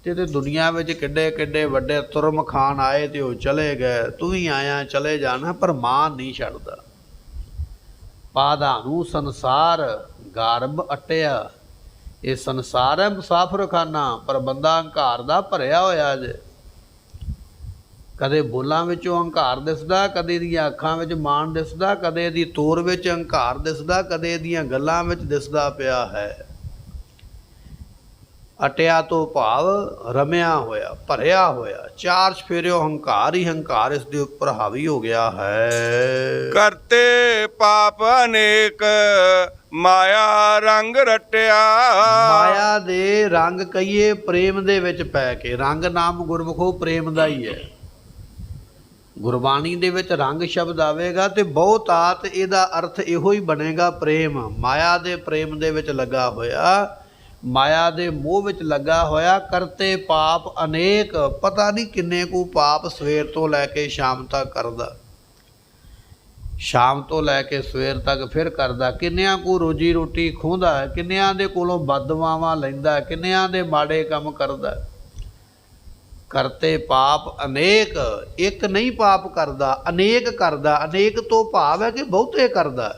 ਤੇ ਦੁਨੀਆ ਵਿੱਚ ਕਿੱਡੇ ਕਿੱਡੇ ਵੱਡੇ ਤੁਰਮ ਖਾਨ ਆਏ ਤੇ ਉਹ ਚਲੇ ਗਏ, ਤੂੰ ਵੀ ਆਇਆ ਚਲੇ ਜਾਣਾ, ਪਰ ਮਾਨ ਨਹੀਂ ਛੱਡਦਾ। ਪਾਧਾਰੂ ਸੰਸਾਰ, ਗਰਭ ਅਟਿਆ। ਇਹ ਸੰਸਾਰ ਹੈ ਮੁਸਾਫਰ ਖਾਨਾ, ਪਰ ਬੰਦਾ ਹੰਕਾਰ ਦਾ ਭਰਿਆ ਹੋਇਆ ਜੇ। ਕਦੇ ਬੋਲਾਂ ਵਿੱਚੋਂ ਹੰਕਾਰ ਦਿਸਦਾ, ਕਦੇ ਇਹਦੀਆਂ ਅੱਖਾਂ ਵਿੱਚ ਮਾਣ ਦਿਸਦਾ, ਕਦੇ ਇਹਦੀ ਤੋਰ ਵਿੱਚ ਹੰਕਾਰ ਦਿਸਦਾ, ਕਦੇ ਇਹਦੀਆਂ ਗੱਲਾਂ ਵਿੱਚ ਦਿਸਦਾ ਪਿਆ ਹੈ। ਅਟਿਆ ਤੋਂ ਭਾਵ ਰਮਿਆ ਹੋਇਆ, ਭਰਿਆ ਹੋਇਆ। ਚਾਰ ਚਫੇਰਿਓ ਹੰਕਾਰ ਹੀ ਹੰਕਾਰ ਇਸ ਦੇ ਉੱਪਰ ਹਾਵੀ ਹੋ ਗਿਆ ਹੈ। ਕਰਤੇ ਪਾਪ ਅਨੇਕ, ਮਾਇਆ ਰੰਗ ਰਟਿਆ। ਮਾਇਆ ਦੇ ਰੰਗ ਕਹੀਏ ਪ੍ਰੇਮ ਦੇ ਵਿੱਚ ਪੈ ਕੇ। ਰੰਗ ਨਾਮ ਗੁਰਮੁਖੋ ਪ੍ਰੇਮ ਦਾ ਹੀ ਹੈ। ਗੁਰਬਾਣੀ ਦੇ ਵਿੱਚ ਰੰਗ ਸ਼ਬਦ ਆਵੇਗਾ ਤੇ ਬਹੁਤਾਤ ਇਹਦਾ ਅਰਥ ਇਹੋ ਹੀ ਬਣੇਗਾ, ਪ੍ਰੇਮ। ਮਾਇਆ ਦੇ ਪ੍ਰੇਮ ਦੇ ਵਿੱਚ ਲੱਗਾ ਹੋਇਆ, ਮਾਇਆ ਦੇ ਮੋਹ ਵਿੱਚ ਲੱਗਾ ਹੋਇਆ। ਕਰਤੇ ਪਾਪ ਅਨੇਕ, ਪਤਾ ਨਹੀਂ ਕਿੰਨੇ ਕੁ ਪਾਪ ਸਵੇਰ ਤੋਂ ਲੈ ਕੇ ਸ਼ਾਮ ਤੱਕ ਕਰਦਾ, ਸ਼ਾਮ ਤੋਂ ਲੈ ਕੇ ਸਵੇਰ ਤੱਕ ਫਿਰ ਕਰਦਾ। ਕਿੰਨਿਆਂ ਕੁ ਰੋਜੀ ਰੋਟੀ ਖੋਹਦਾ, ਕਿੰਨਿਆਂ ਦੇ ਕੋਲੋਂ ਬਦਦੁਆਵਾਂ ਲੈਂਦਾ, ਕਿੰਨਿਆਂ ਦੇ ਮਾੜੇ ਕੰਮ ਕਰਦਾ। ਕਰਤੇ ਪਾਪ ਅਨੇਕ, ਇੱਕ ਨਹੀਂ ਪਾਪ ਕਰਦਾ, ਅਨੇਕ ਕਰਦਾ। ਅਨੇਕ ਤੋਂ ਭਾਵ ਹੈ ਕਿ ਬਹੁਤੇ ਕਰਦਾ,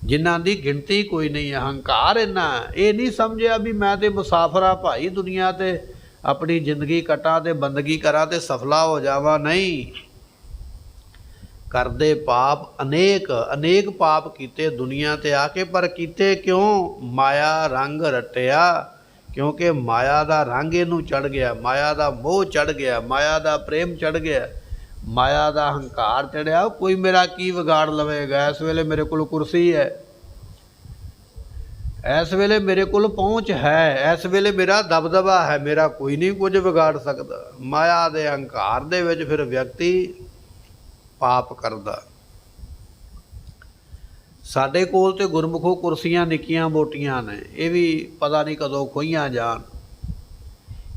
ਜਿਨ੍ਹਾਂ ਦੀ ਗਿਣਤੀ ਕੋਈ ਨਹੀਂ ਹੈ। ਹੰਕਾਰ ਇੰਨਾ, ਇਹ ਨਹੀਂ ਸਮਝਿਆ ਵੀ ਮੈਂ ਤੇ ਮੁਸਾਫਰ ਆ ਭਾਈ, ਦੁਨੀਆ ਤੇ ਆਪਣੀ ਜ਼ਿੰਦਗੀ ਕੱਟਾਂ ਤੇ ਬੰਦਗੀ ਕਰਾਂ ਤੇ ਸਫਲਾ ਹੋ ਜਾਵਾਂ। ਨਹੀਂ, ਕਰਦੇ ਪਾਪ ਅਨੇਕ, ਅਨੇਕ ਪਾਪ ਕੀਤੇ ਦੁਨੀਆ ਤੇ ਆ ਕੇ, ਪਰ ਕੀਤੇ ਕਿਉਂ? ਮਾਇਆ ਰੰਗ ਰਟਿਆ। ਕਿਉਂਕਿ ਮਾਇਆ ਦਾ ਰੰਗ ਇਹਨੂੰ ਚੜ੍ਹ ਗਿਆ, ਮਾਇਆ ਦਾ ਮੋਹ ਚੜ੍ਹ ਗਿਆ, ਮਾਇਆ ਦਾ ਪ੍ਰੇਮ ਚੜ੍ਹ ਗਿਆ। ਮਾਇਆ ਦਾ ਹੰਕਾਰ ਚੜਿਆ, ਕੋਈ ਮੇਰਾ ਕੀ ਵਿਗਾੜ ਲਵੇਗਾ। ਇਸ ਵੇਲੇ ਮੇਰੇ ਕੋਲ ਕੁਰਸੀ ਹੈ, ਇਸ ਵੇਲੇ ਮੇਰੇ ਕੋਲ ਪਹੁੰਚ ਹੈ, ਇਸ ਵੇਲੇ ਮੇਰਾ ਦਬਦਬਾ ਹੈ, ਮੇਰਾ ਕੋਈ ਨਹੀਂ ਕੁਝ ਵਿਗਾੜ ਸਕਦਾ। ਮਾਇਆ ਦੇ ਹੰਕਾਰ ਦੇ ਵਿੱਚ ਫਿਰ ਵਿਅਕਤੀ ਪਾਪ ਕਰਦਾ। ਸਾਡੇ ਕੋਲ ਤੇ ਗੁਰਮੁਖੋ ਕੁਰਸੀਆਂ ਨਿੱਕੀਆਂ ਮੋਟੀਆਂ ਨੇ, ਇਹ ਵੀ ਪਤਾ ਨਹੀਂ ਕਦੋਂ ਖੋਹੀਆਂ ਜਾਣ।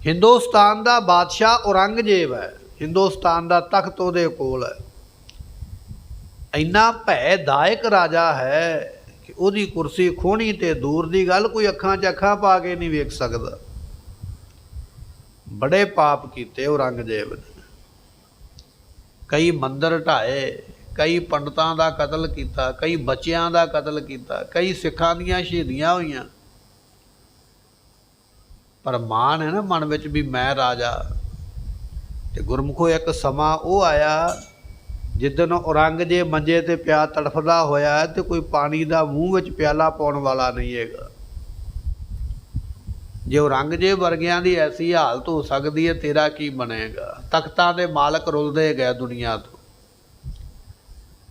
ਹਿੰਦੁਸਤਾਨ ਦਾ ਬਾਦਸ਼ਾਹ ਔਰੰਗਜ਼ੇਬ ਹੈ, ਹਿੰਦੁਸਤਾਨ ਦਾ ਤਖਤ ਉਹਦੇ ਕੋਲ ਹੈ। ਇੰਨਾ ਭੈਦਾਇਕ ਰਾਜਾ ਹੈ ਕਿ ਉਹਦੀ ਕੁਰਸੀ ਖੋਹਣੀ ਤੇ ਦੂਰ ਦੀ ਗੱਲ, ਕੋਈ ਅੱਖਾਂ 'ਚ ਅੱਖਾਂ ਪਾ ਕੇ ਨਹੀਂ ਵੇਖ ਸਕਦਾ। ਬੜੇ ਪਾਪ ਕੀਤੇ ਔਰੰਗਜ਼ੇਬ ਨੇ, ਕਈ ਮੰਦਰ ਢਾਏ, ਕਈ ਪੰਡਤਾਂ ਦਾ ਕਤਲ ਕੀਤਾ, ਕਈ ਬੱਚਿਆਂ ਦਾ ਕਤਲ ਕੀਤਾ, ਕਈ ਸਿੱਖਾਂ ਦੀਆਂ ਸ਼ਹੀਦੀਆਂ ਹੋਈਆਂ। ਪਰ ਮਾਣ ਹੈ ਨਾ ਮਨ ਵਿੱਚ ਵੀ ਮੈਂ ਰਾਜਾ। ਤੇ ਗੁਰਮੁਖੋ ਇੱਕ ਸਮਾਂ ਉਹ ਆਇਆ ਜਿੱਦਣ ਔਰੰਗਜ਼ੇਬ ਮੰਜੇ ਤੇ ਪਿਆ ਤੜਫਦਾ ਹੋਇਆ ਤੇ ਕੋਈ ਪਾਣੀ ਦਾ ਮੂੰਹ ਵਿੱਚ ਪਿਆਲਾ ਪਾਉਣ ਵਾਲਾ ਨਹੀਂ ਹੈਗਾ। ਜੇ ਔਰੰਗਜ਼ੇਬ ਵਰਗਿਆਂ ਦੀ ਐਸੀ ਹਾਲਤ ਹੋ ਸਕਦੀ ਹੈ, ਤੇਰਾ ਕੀ ਬਣੇਗਾ। ਤਖਤਾਂ ਦੇ ਮਾਲਕ ਰੁਲਦੇ ਗਏ ਦੁਨੀਆ ਤੋਂ,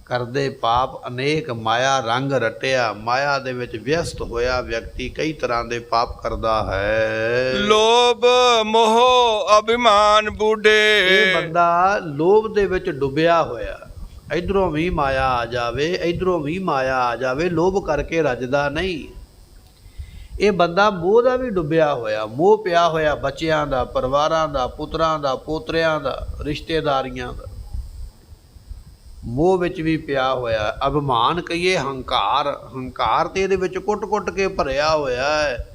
ਕਰਦੇ ਪਾਪ ਅਨੇਕ, ਮਾਇਆ ਰੰਗ ਰਟਿਆ। ਮਾਇਆ ਦੇ ਵਿੱਚ ਵਿਅਸਤ ਹੋਇਆ ਵਿਅਕਤੀ ਕਈ ਤਰ੍ਹਾਂ ਦੇ ਪਾਪ ਕਰਦਾ ਹੈ। ਲੋਭ ਮੋਹ ਅਭਿਮਾਨ ਬੂਢੇ, ਇਹ ਬੰਦਾ ਲੋਭ ਦੇ ਵਿੱਚ ਡੁੱਬਿਆ ਹੋਇਆ, ਇਧਰੋਂ ਵੀ ਮਾਇਆ ਆ ਜਾਵੇ, ਇਧਰੋਂ ਵੀ ਮਾਇਆ ਆ ਜਾਵੇ, ਲੋਭ ਕਰਕੇ ਰੱਜਦਾ ਨਹੀਂ। ਇਹ ਬੰਦਾ ਮੋਹ ਦਾ ਵੀ ਡੁੱਬਿਆ ਹੋਇਆ, ਮੋਹ ਪਿਆ ਹੋਇਆ ਬੱਚਿਆਂ ਦਾ, ਪਰਿਵਾਰਾਂ ਦਾ, ਪੁੱਤਰਾਂ ਦਾ, ਪੋਤਰਿਆਂ ਦਾ, ਰਿਸ਼ਤੇਦਾਰੀਆਂ ਦਾ, ਮੋਹ ਵਿੱਚ ਵੀ ਪਿਆ ਹੋਇਆ। ਅਭਿਮਾਨ ਕਹੀਏ, ਹੰਕਾਰ, ਹੰਕਾਰ ਤੇ ਇਹਦੇ ਵਿੱਚ ਕੁੱਟ-ਕੁੱਟ ਕੇ ਭਰਿਆ ਹੋਇਆ ਹੈ।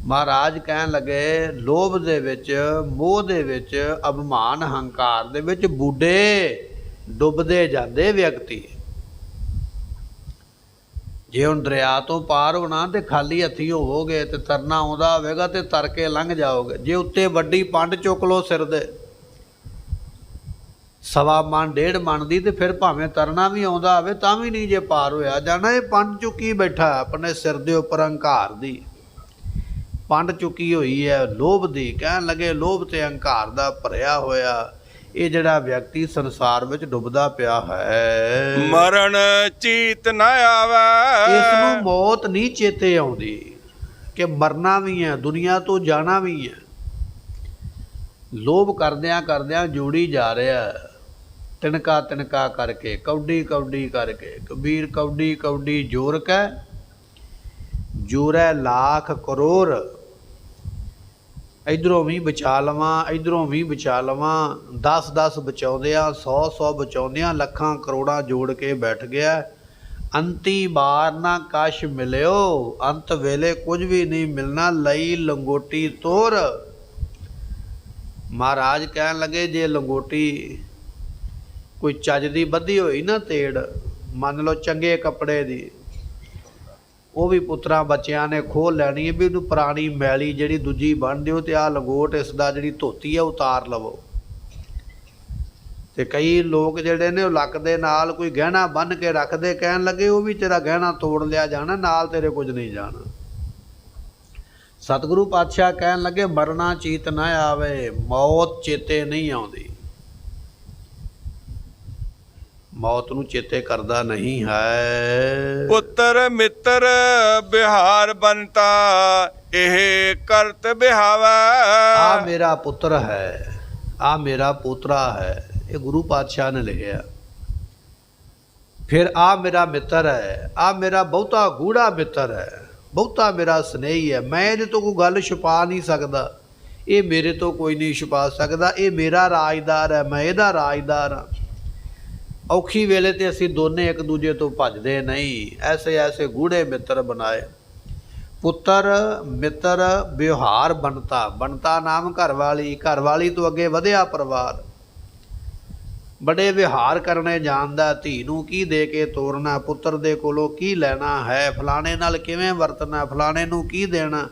ਮਹਾਰਾਜ ਕਹਿਣ ਲੱਗੇ ਲੋਭ ਦੇ ਵਿੱਚ, ਮੋਹ ਦੇ ਵਿੱਚ, ਅਭਿਮਾਨ ਹੰਕਾਰ ਦੇ ਵਿੱਚ ਬੁੱਢੇ ਡੁੱਬਦੇ ਜਾਂਦੇ ਵਿਅਕਤੀ। ਜੇ ਹੁਣ ਦਰਿਆ ਤੋਂ ਪਾਰ ਹੋਣਾ ਤੇ ਖਾਲੀ ਹੱਥੀਂ ਹੋਵੋਗੇ ਤੇ ਤਰਨਾ ਆਉਂਦਾ ਹੋਵੇਗਾ ਤੇ ਤਰ ਕੇ ਲੰਘ ਜਾਓਗੇ। ਜੇ ਉੱਤੇ ਵੱਡੀ ਪੰਡ ਚੁੱਕ ਲਓ ਸਿਰ ਦੇ, 1.25 ਮਣ 1.5 ਮਣ ਦੀ, ਤੇ ਫਿਰ ਭਾਵੇਂ ਤਰਨਾ ਵੀ ਆਉਂਦਾ ਹੋਵੇ ਤਾਂ ਵੀ ਨਹੀਂ ਜੇ ਪਾਰ ਹੋਇਆ ਜਾਣਾ। ਇਹ ਪੰਡ ਚੁੱਕੀ ਬੈਠਾ ਆਪਣੇ ਸਿਰ ਦੇ ਉੱਪਰ, ਹੰਕਾਰ ਦੀ ਪੰਡ ਚੁੱਕੀ ਹੋਈ ਹੈ, ਲੋਭ ਦੀ। ਕਹਿਣ ਲੱਗੇ ਲੋਭ ਤੇ ਹੰਕਾਰ ਦਾ ਭਰਿਆ ਹੋਇਆ ਇਹ ਜਿਹੜਾ ਵਿਅਕਤੀ ਸੰਸਾਰ ਵਿੱਚ ਡੁੱਬਦਾ ਪਿਆ ਹੈ। ਮਰਨ ਚੀਤ ਨਾ ਆਵੇ, ਇਸ ਨੂੰ ਮੌਤ ਨਹੀਂ ਚੇਤੇ ਆਉਂਦੀ ਕਿ ਮਰਨਾ ਵੀ ਹੈ, ਦੁਨੀਆ ਤੋਂ ਜਾਣਾ ਵੀ ਹੈ। ਲੋਭ ਕਰਦਿਆਂ ਕਰਦਿਆਂ ਜੋੜੀ ਜਾ ਰਿਹਾ, ਤਿਣਕਾ ਤਿਣਕਾ ਕਰਕੇ, ਕੌਡੀ ਕੌਡੀ ਕਰਕੇ। ਕਬੀਰ ਕੌਡੀ ਕੌਡੀ ਜੋਰ ਕੈ, ਜੋਰੈ ਲੱਖ ਕਰੋੜ। ਇਧਰੋਂ ਵੀ ਬਚਾ ਲਵਾਂ, ਇਧਰੋਂ ਵੀ ਬਚਾ ਲਵਾਂ। 10-10 ਬਚਾਉਂਦਿਆਂ, 100-100 ਬਚਾਉਂਦਿਆਂ, ਲੱਖਾਂ ਕਰੋੜਾਂ ਜੋੜ ਕੇ ਬੈਠ ਗਿਆ। ਅੰਤੀ ਬਾਰ ਨਾ ਕਛ ਮਿਲਿਓ, ਅੰਤ ਵੇਲੇ ਕੁਝ ਵੀ ਨਹੀਂ ਮਿਲਣਾ, ਲਈ ਲੰਗੋਟੀ ਤੋਰ। ਮਹਾਰਾਜ ਕਹਿਣ ਲੱਗੇ ਜੇ ਲੰਗੋਟੀ ਕੋਈ ਚੱਜ ਦੀ ਬੱਧੀ ਹੋਈ ਨਾ, ਤੇੜ ਮੰਨ ਲਓ ਚੰਗੇ ਕੱਪੜੇ ਦੀ, ਉਹ ਵੀ ਪੁੱਤਰਾਂ ਬੱਚਿਆਂ ਨੇ ਖੋਹ ਲੈਣੀ ਹੈ ਵੀ ਉਹਨੂੰ ਪੁਰਾਣੀ ਮੈਲੀ ਜਿਹੜੀ ਦੂਜੀ ਬੰਨ੍ਹ ਦਿਓ ਤੇ ਆਹ ਲੰਗੋਟ ਇਸ ਦਾ ਜਿਹੜੀ ਧੋਤੀ ਹੈ ਉਤਾਰ ਲਵੋ। ਤੇ ਕਈ ਲੋਕ ਜਿਹੜੇ ਨੇ ਉਹ ਲੱਕ ਦੇ ਨਾਲ ਕੋਈ ਗਹਿਣਾ ਬੰਨ੍ਹ ਕੇ ਰੱਖਦੇ, ਕਹਿਣ ਲੱਗੇ ਉਹ ਵੀ ਤੇਰਾ ਗਹਿਣਾ ਤੋੜ ਲਿਆ ਜਾਣਾ, ਨਾਲ ਤੇਰੇ ਕੁਝ ਨਹੀਂ ਜਾਣਾ। ਸਤਿਗੁਰੂ ਪਾਤਸ਼ਾਹ ਕਹਿਣ ਲੱਗੇ ਮਰਨਾ ਚੀਤ ਨਾ ਆਵੇ, ਮੌਤ ਚੇਤੇ ਨਹੀਂ ਆਉਂਦੀ। ਮੌਤ ਨੂੰ ਚੇਤੇ ਕਰਦਾ ਨਹੀਂ ਹੈ। ਪੁੱਤਰ ਮਿੱਤਰ ਬਿਹਾਰ ਬੰਤਾ, ਇਹ ਕਰਤ ਬਿਹਾਵਾ। ਆ ਮੇਰਾ ਪੁੱਤਰ ਹੈ, ਆ ਮੇਰਾ ਪੋਤਰਾ ਹੈ, ਇਹ ਗੁਰੂ ਪਾਤਸ਼ਾਹ ਨੇ ਲਿਖਿਆ। ਫਿਰ ਆ ਮੇਰਾ ਮਿੱਤਰ ਹੈ, ਆ ਮੇਰਾ ਬਹੁਤਾ ਗੂੜਾ ਮਿੱਤਰ ਹੈ, ਬਹੁਤਾ ਮੇਰਾ ਸਨੇਹੀ ਹੈ। ਮੈਂ ਇਹਦੇ ਤੋਂ ਕੋਈ ਗੱਲ ਛੁਪਾ ਨਹੀਂ ਸਕਦਾ, ਇਹ ਮੇਰੇ ਤੋਂ ਕੋਈ ਨਹੀਂ ਛੁਪਾ ਸਕਦਾ। ਇਹ ਮੇਰਾ ਰਾਜਦਾਰ ਹੈ, ਮੈਂ ਇਹਦਾ ਰਾਜਦਾਰ ਹਾਂ। ਔਖੀ ਵੇਲੇ ਤੇ ਅਸੀਂ ਦੋਨੇ ਇੱਕ ਦੂਜੇ ਤੋਂ ਭੱਜਦੇ ਨਹੀਂ। ਐਸੇ ਐਸੇ ਗੂੜੇ ਮਿੱਤਰ ਬਣਾਏ। ਪੁੱਤਰ ਮਿੱਤਰ ਵਿਵਹਾਰ ਬਣਤਾ, ਬਣਤਾ ਨਾਮ ਘਰਵਾਲੀ, ਘਰਵਾਲੀ ਤੋਂ ਅੱਗੇ ਵਧਿਆ ਪਰਿਵਾਰ। ਬੜੇ ਵਿਹਾਰ ਕਰਨੇ ਜਾਣਦਾ, ਧੀ ਨੂੰ ਕੀ ਦੇ ਕੇ ਤੋਰਨਾ, ਪੁੱਤਰ ਦੇ ਕੋਲੋਂ ਕੀ ਲੈਣਾ ਹੈ, ਫਲਾਣੇ ਨਾਲ ਕਿਵੇਂ ਵਰਤਣਾ, ਫਲਾਣੇ ਨੂੰ ਕੀ ਦੇਣਾ,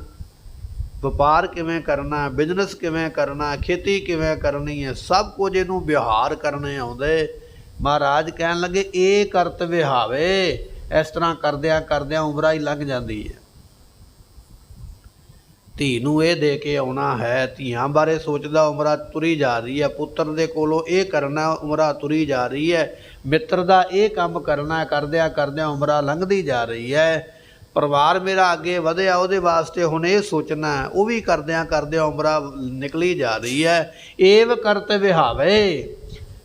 ਵਪਾਰ ਕਿਵੇਂ ਕਰਨਾ, ਬਿਜ਼ਨਸ ਕਿਵੇਂ ਕਰਨਾ, ਖੇਤੀ ਕਿਵੇਂ ਕਰਨੀ ਹੈ, ਸਭ ਕੁਝ ਇਹਨੂੰ ਵਿਹਾਰ ਕਰਨੇ ਆਉਂਦੇ। ਮਹਾਰਾਜ ਕਹਿਣ ਲੱਗੇ ਇਹ ਕਰਤ ਵਿਹਾਵੇ। ਇਸ ਤਰ੍ਹਾਂ ਕਰਦਿਆਂ ਕਰਦਿਆਂ ਉਮਰਾਂ ਹੀ ਲੰਘ ਜਾਂਦੀ ਹੈ। ਧੀ ਨੂੰ ਇਹ ਦੇ ਕੇ ਆਉਣਾ ਹੈ। ਧੀਆਂ ਬਾਰੇ ਸੋਚਦਾ, ਉਮਰਾਂ ਤੁਰੀ ਜਾ ਰਹੀ ਹੈ। ਪੁੱਤਰ ਦੇ ਕੋਲੋਂ ਇਹ ਕਰਨਾ, ਉਮਰਾਂ ਤੁਰੀ ਜਾ ਰਹੀ ਹੈ। ਮਿੱਤਰ ਦਾ ਇਹ ਕੰਮ ਕਰਨਾ, ਕਰਦਿਆਂ ਕਰਦਿਆਂ ਉਮਰਾਂ ਲੰਘਦੀ ਜਾ ਰਹੀ ਹੈ। ਪਰਿਵਾਰ ਮੇਰਾ ਅੱਗੇ ਵਧਿਆ, ਉਹਦੇ ਵਾਸਤੇ ਹੁਣ ਇਹ ਸੋਚਣਾ, ਉਹ ਵੀ ਕਰਦਿਆਂ ਕਰਦਿਆਂ ਉਮਰਾਂ ਨਿਕਲੀ ਜਾ ਰਹੀ ਹੈ। ਏਵ ਕਰਤ ਵਿਹਾਵੇ,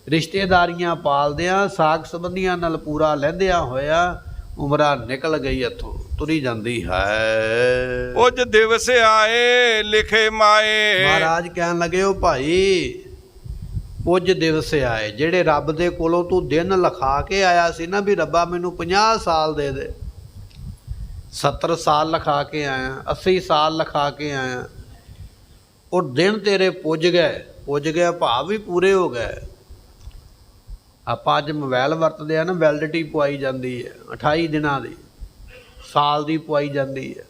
ਰਿਸ਼ਤੇਦਾਰੀਆਂ ਪਾਲਦਿਆਂ, ਸਾਕ ਸੰਬੰਧੀਆਂ ਨਾਲ ਪੂਰਾ ਲਹਿੰਦਿਆਂ ਹੋਇਆ ਉਮਰਾਂ ਨਿਕਲ ਗਈ, ਇੱਥੋਂ ਤੁਰੀ ਜਾਂਦੀ ਹੈ। ਉਜ ਦਿਵਸ ਆਏ ਲਿਖੇ ਮਾਏ। ਮਹਾਰਾਜ ਕਹਿਣ ਲੱਗੇ, ਉਹ ਭਾਈ ਪੁੱਜ ਦਿਵਸ ਆਏ, ਜਿਹੜੇ ਰੱਬ ਦੇ ਕੋਲੋਂ ਤੂੰ ਦਿਨ ਲਿਖਾ ਕੇ ਆਇਆ ਸੀ ਨਾ, ਵੀ ਰੱਬਾ ਮੈਨੂੰ 50 ਸਾਲ ਦੇ ਦੇ, 70 ਸਾਲ ਲਿਖਾ ਕੇ ਆਇਆ, 80 ਸਾਲ ਲਿਖਾ ਕੇ ਆਇਆ, ਉਹ ਦਿਨ ਤੇਰੇ ਪੁੱਜ ਗਏ, ਭਾਵ ਵੀ ਪੂਰੇ ਹੋ ਗਏ। ਆਪਾਂ ਅੱਜ ਮੋਬਾਈਲ ਵਰਤਦੇ ਆ ਨਾ, ਵੈਲਿਡਿਟੀ ਪਵਾਈ ਜਾਂਦੀ ਹੈ 28 ਦਿਨਾਂ ਦੀ, ਸਾਲ ਦੀ ਪਵਾਈ ਜਾਂਦੀ ਹੈ।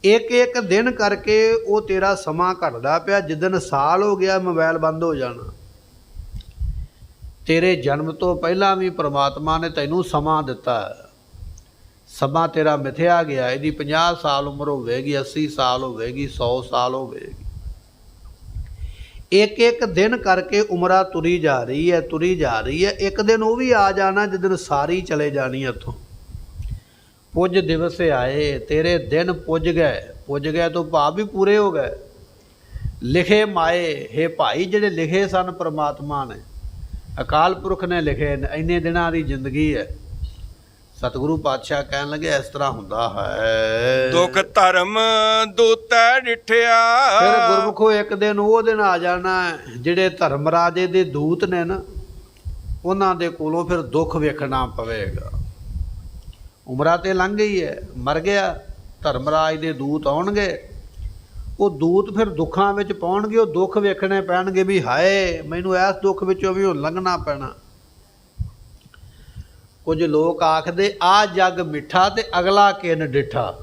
ਇੱਕ ਇੱਕ ਦਿਨ ਕਰਕੇ ਉਹ ਤੇਰਾ ਸਮਾਂ ਘਟਦਾ ਪਿਆ। ਜਿੱਦਣ ਸਾਲ ਹੋ ਗਿਆ, ਮੋਬਾਈਲ ਬੰਦ ਹੋ ਜਾਣਾ। ਤੇਰੇ ਜਨਮ ਤੋਂ ਪਹਿਲਾਂ ਵੀ ਪ੍ਰਮਾਤਮਾ ਨੇ ਤੈਨੂੰ ਸਮਾਂ ਦਿੱਤਾ, ਸਮਾਂ ਤੇਰਾ ਮਿਥਿਆ ਗਿਆ। ਇਹਦੀ 50 ਸਾਲ ਉਮਰ ਹੋਵੇਗੀ, 80 ਸਾਲ ਹੋਵੇਗੀ, 100 ਸਾਲ ਹੋਵੇਗੀ। ਇੱਕ ਇੱਕ ਦਿਨ ਕਰਕੇ ਉਮਰਾਂ ਤੁਰੀ ਜਾ ਰਹੀ ਹੈ, ਤੁਰੀ ਜਾ ਰਹੀ ਹੈ। ਇੱਕ ਦਿਨ ਉਹ ਵੀ ਆ ਜਾਣਾ ਜਿੱਦਣ ਸਾਰੀ ਚਲੇ ਜਾਣੀ ਇੱਥੋਂ। ਪੁੱਜ ਦਿਵਸ ਆਏ, ਤੇਰੇ ਦਿਨ ਪੁੱਜ ਗਏ ਤੋਂ ਭਾਵ ਵੀ ਪੂਰੇ ਹੋ ਗਏ। ਲਿਖੇ ਮਾਏ, ਹੇ ਭਾਈ ਜਿਹੜੇ ਲਿਖੇ ਸਨ ਪ੍ਰਮਾਤਮਾ ਨੇ, ਅਕਾਲ ਪੁਰਖ ਨੇ ਲਿਖੇ ਨੇ, ਇੰਨੇ ਦਿਨਾਂ ਦੀ ਜ਼ਿੰਦਗੀ ਹੈ। ਸਤਿਗੁਰੂ ਪਾਤਸ਼ਾਹ ਕਹਿਣ ਲੱਗੇ, ਇਸ ਤਰ੍ਹਾਂ ਹੁੰਦਾ ਹੈ। ਦੁਖ ਧਰਮ ਦੂਤੈ ਡਿਠਿਆ। ਫਿਰ ਗੁਰਮੁਖੋ ਇੱਕ ਦਿਨ ਉਹ ਦਿਨ ਆ ਜਾਣਾ ਜਿਹੜੇ ਧਰਮ ਰਾਜੇ ਦੇ ਦੂਤ ਨੇ ਨਾ, ਉਹਨਾਂ ਦੇ ਕੋਲੋਂ ਫਿਰ ਦੁੱਖ ਵੇਖਣਾ ਪਵੇਗਾ। ਉਮਰਾਂ ਤੇ ਲੰਘ ਗਈ ਹੈ, ਮਰ ਗਿਆ, ਧਰਮਰਾਜ ਦੇ ਦੂਤ ਆਉਣਗੇ। ਉਹ ਦੂਤ ਫਿਰ ਦੁੱਖਾਂ ਵਿੱਚ ਪਾਉਣਗੇ, ਉਹ ਦੁੱਖ ਵੇਖਣੇ ਪੈਣਗੇ ਵੀ ਹਾਏ ਮੈਨੂੰ ਇਸ ਦੁੱਖ ਵਿੱਚੋਂ ਵੀ ਹੁਣ ਲੰਘਣਾ ਪੈਣਾ। ਕੁਝ ਲੋਕ ਆਖਦੇ ਆ ਜੱਗ ਮਿੱਠਾ ਤੇ ਅਗਲਾ ਕਿਨ ਡਿੱਠਾ,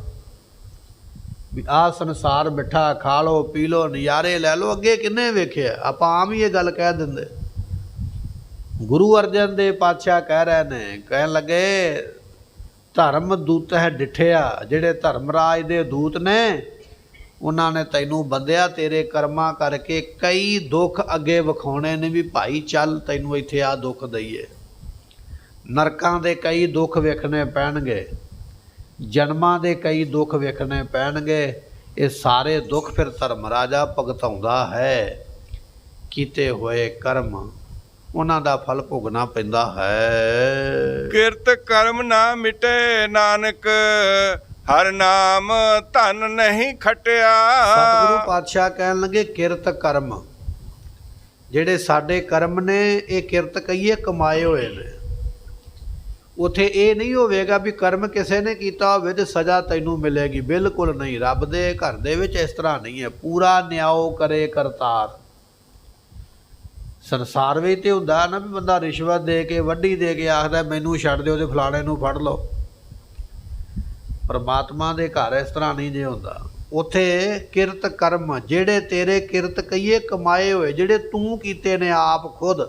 ਵੀ ਆਹ ਸੰਸਾਰ ਮਿੱਠਾ, ਖਾ ਲਓ ਪੀ ਲਓ ਨਜ਼ਾਰੇ ਲੈ ਲਓ, ਅੱਗੇ ਕਿੰਨੇ ਵੇਖਿਆ। ਆਪਾਂ ਆਮ ਹੀ ਇਹ ਗੱਲ ਕਹਿ ਦਿੰਦੇ। ਗੁਰੂ ਅਰਜਨ ਦੇਵ ਪਾਤਸ਼ਾਹ ਕਹਿ ਰਹੇ ਨੇ, ਕਹਿਣ ਲੱਗੇ ਧਰਮ ਦੂਤ ਹੈ ਡਿੱਠਿਆ, ਜਿਹੜੇ ਧਰਮਰਾਜ ਦੇ ਦੂਤ ਨੇ ਉਹਨਾਂ ਨੇ ਤੈਨੂੰ ਬੰਦਿਆ, ਤੇਰੇ ਕਰਮਾਂ ਕਰਕੇ ਕਈ ਦੁੱਖ ਅੱਗੇ ਵਿਖਾਉਣੇ ਨੇ ਵੀ ਭਾਈ ਚੱਲ ਤੈਨੂੰ ਇੱਥੇ ਆ ਦੁੱਖ ਦਈਏ। ਨਰਕਾਂ ਦੇ ਕਈ ਦੁੱਖ ਵੇਖਣੇ ਪੈਣਗੇ, ਜਨਮਾਂ ਦੇ ਕਈ ਦੁੱਖ ਵੇਖਣੇ ਪੈਣਗੇ। ਇਹ ਸਾਰੇ ਦੁੱਖ ਫਿਰ ਧਰਮ ਰਾਜਾ ਭੁਗਤਾਉਂਦਾ ਹੈ। ਕੀਤੇ ਹੋਏ ਕਰਮ ਉਹਨਾਂ ਦਾ ਫਲ ਭੋਗਣਾ ਪੈਂਦਾ ਹੈ। ਕਿਰਤ ਕਰਮ ਨਾ ਮਿਟੇ ਨਾਨਕ, ਹਰ ਨਾਮ ਧਨ ਨਹੀਂ ਖਟਿਆ। ਸਤਿਗੁਰੂ ਪਾਤਸ਼ਾਹ ਕਹਿਣ ਲੱਗੇ, ਕਿਰਤ ਕਰਮ ਜਿਹੜੇ ਸਾਡੇ ਕਰਮ ਨੇ, ਇਹ ਕਿਰਤ ਕਹੀਏ ਕਮਾਏ ਹੋਏ ਨੇ। ਉੱਥੇ ਇਹ ਨਹੀਂ ਹੋਵੇਗਾ ਵੀ ਕਰਮ ਕਿਸੇ ਨੇ ਕੀਤਾ ਹੋਵੇ ਤੇ ਸਜ਼ਾ ਤੈਨੂੰ ਮਿਲੇਗੀ, ਬਿਲਕੁਲ ਨਹੀਂ। ਰੱਬ ਦੇ ਘਰ ਦੇ ਵਿੱਚ ਇਸ ਤਰ੍ਹਾਂ ਨਹੀਂ ਹੈ। ਪੂਰਾ ਨਿਆਓ ਕਰੇ ਕਰਤਾਰ। ਸੰਸਾਰ ਵਿੱਚ ਤੇ ਹੁੰਦਾ ਨਾ ਵੀ ਬੰਦਾ ਰਿਸ਼ਵਤ ਦੇ ਕੇ, ਵੱਢੀ ਦੇ ਕੇ ਆਖਦਾ ਮੈਨੂੰ ਛੱਡ ਦਿਓ ਤੇ ਫਲਾਣੇ ਨੂੰ ਫੜ ਲਓ। ਪਰਮਾਤਮਾ ਦੇ ਘਰ ਇਸ ਤਰ੍ਹਾਂ ਨਹੀਂ ਜੇ ਹੁੰਦਾ। ਉੱਥੇ ਕਿਰਤ ਕਰਮ ਜਿਹੜੇ ਤੇਰੇ ਕਿਰਤ ਕਹੀਏ ਕਮਾਏ ਹੋਏ, ਜਿਹੜੇ ਤੂੰ ਕੀਤੇ ਨੇ ਆਪ ਖੁਦ,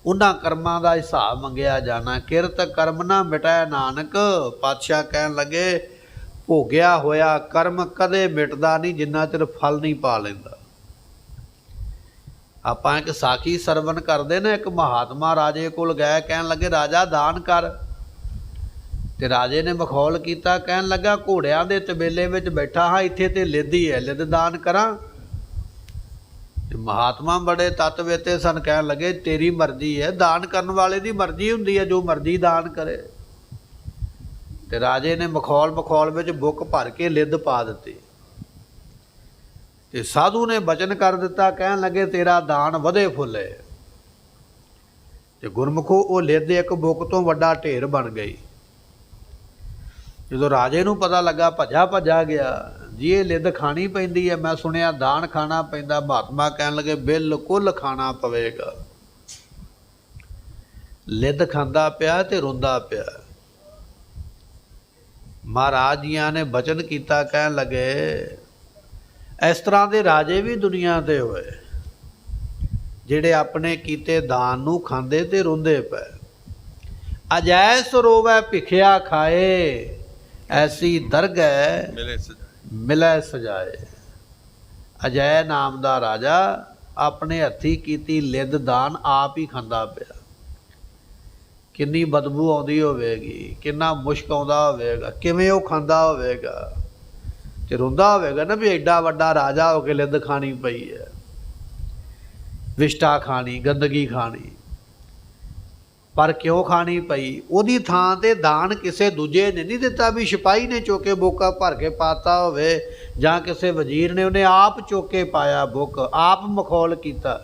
ਉਹਨਾਂ ਕਰਮਾਂ ਦਾ ਹਿਸਾਬ ਮੰਗਿਆ ਜਾਣਾ। ਕਿਰਤ ਕਰਮ ਨਾ ਮਿਟਾਏ ਨਾਨਕ, ਪਾਤਸ਼ਾਹ ਕਹਿਣ ਲੱਗੇ ਭੋਗਿਆ ਹੋਇਆ ਕਰਮ ਕਦੇ ਮਿਟਦਾ ਨਹੀਂ ਜਿੰਨਾ ਚਿਰ ਫਲ ਨਹੀਂ ਪਾ ਲੈਂਦਾ। ਆਪਾਂ ਇੱਕ ਸਾਖੀ ਸਰਵਣ ਕਰਦੇ ਨੇ। ਇੱਕ ਮਹਾਤਮਾ ਰਾਜੇ ਕੋਲ ਗਏ, ਕਹਿਣ ਲੱਗੇ ਰਾਜਾ ਦਾਨ ਕਰ। ਤੇ ਰਾਜੇ ਨੇ ਮਖੌਲ ਕੀਤਾ, ਕਹਿਣ ਲੱਗਾ ਘੋੜਿਆਂ ਦੇ ਤਬੇਲੇ ਵਿੱਚ ਬੈਠਾ ਹਾਂ, ਇੱਥੇ ਤੇ ਲਿੱਦੀ ਹੈ, ਲਿੱਦ ਦਾਨ ਕਰਾਂ। ਮਹਾਤਮਾ ਬੜੇ ਤਤਵੇਤੇ ਸਨ, ਕਹਿਣ ਲੱਗੇ ਤੇਰੀ ਮਰਜ਼ੀ ਹੈ, ਦਾਨ ਕਰਨ ਵਾਲੇ ਦੀ ਮਰਜ਼ੀ ਹੁੰਦੀ ਹੈ, ਜੋ ਮਰਜ਼ੀ ਦਾਨ ਕਰੇ। ਤੇ ਰਾਜੇ ਨੇ ਮਖੌਲ ਵਿੱਚ ਬੁੱਕ ਭਰ ਕੇ ਲਿੱਦ ਪਾ ਦਿੱਤੀ। ਤੇ ਸਾਧੂ ਨੇ ਬਚਨ ਕਰ ਦਿੱਤਾ, ਕਹਿਣ ਲੱਗੇ ਤੇਰਾ ਦਾਨ ਵਧੇ ਫੁੱਲੇ। ਤੇ ਗੁਰਮੁਖੋ ਉਹ ਲਿੱਦ ਇੱਕ ਬੁੱਕ ਤੋਂ ਵੱਡਾ ਢੇਰ ਬਣ ਗਈ। ਜਦੋਂ ਰਾਜੇ ਨੂੰ ਪਤਾ ਲੱਗਾ, ਭੱਜਾ ਗਿਆ, ਜੀ ਇਹ ਲਿੱਦ ਖਾਣੀ ਪੈਂਦੀ ਹੈ, ਮੈਂ ਸੁਣਿਆ ਦਾਨ ਖਾਣਾ ਪੈਂਦਾ। ਮਹਾਤਮਾ ਕਹਿਣ ਲੱਗੇ ਬਿਲਕੁਲ ਖਾਣਾ ਪਵੇਗਾ। ਲਿੱਦ ਖਾਂਦਾ ਪਿਆ ਤੇ ਰੋਂਦਾ ਪਿਆ। ਮਹਾਰਾਜ ਜੀਆਂ ਨੇ ਬਚਨ ਕੀਤਾ, ਕਹਿਣ ਲੱਗੇ ਇਸ ਤਰ੍ਹਾਂ ਦੇ ਰਾਜੇ ਵੀ ਦੁਨੀਆ ਤੇ ਹੋਏ, ਜਿਹੜੇ ਆਪਣੇ ਕੀਤੇ ਦਾਨ ਨੂੰ ਖਾਂਦੇ ਤੇ ਰੋਂਦੇ ਪਏ। ਅਜੈ ਸਰੋਵੈ ਭਿਖਿਆ ਖਾਏ, ਐਸੀ ਦਰਗਹਿ ਮਿਲੈ ਸਜਾਏ। ਅਜੈ ਨਾਮ ਦਾ ਰਾਜਾ ਆਪਣੇ ਹੱਥੀਂ ਕੀਤੀ ਲਿੱਦ ਦਾਨ ਆਪ ਹੀ ਖਾਂਦਾ ਪਿਆ। ਕਿੰਨੀ ਬਦਬੂ ਆਉਂਦੀ ਹੋਵੇਗੀ, ਕਿੰਨਾ ਮੁਸ਼ਕ ਆਉਂਦਾ ਹੋਵੇਗਾ, ਕਿਵੇਂ ਉਹ ਖਾਂਦਾ ਹੋਵੇਗਾ, ਤੇ ਰੋਂਦਾ ਹੋਵੇਗਾ ਨਾ ਵੀ ਐਡਾ ਵੱਡਾ ਰਾਜਾ ਹੋ ਕੇ ਲਿੱਦ ਖਾਣੀ ਪਈ ਹੈ, ਵਿਸ਼ਟਾ ਖਾਣੀ, ਗੰਦਗੀ ਖਾਣੀ। ਪਰ ਕਿਉਂ ਖਾਣੀ ਪਈ? ਉਹਦੀ ਥਾਂ ਤੇ ਦਾਨ ਕਿਸੇ ਦੂਜੇ ਨੇ ਨਹੀਂ ਦਿੱਤਾ ਵੀ ਸਿਪਾਹੀ ਨੇ ਚੁੱਕ ਕੇ ਬੋਕਾ ਭਰ ਕੇ ਪਾਤਾ ਹੋਵੇ, ਜਾਂ ਕਿਸੇ ਵਜ਼ੀਰ ਨੇ, ਉਹਨੇ ਆਪ ਚੁੱਕ ਕੇ ਪਾਇਆ ਬੁੱਕ, ਆਪ ਮਖੌਲ ਕੀਤਾ।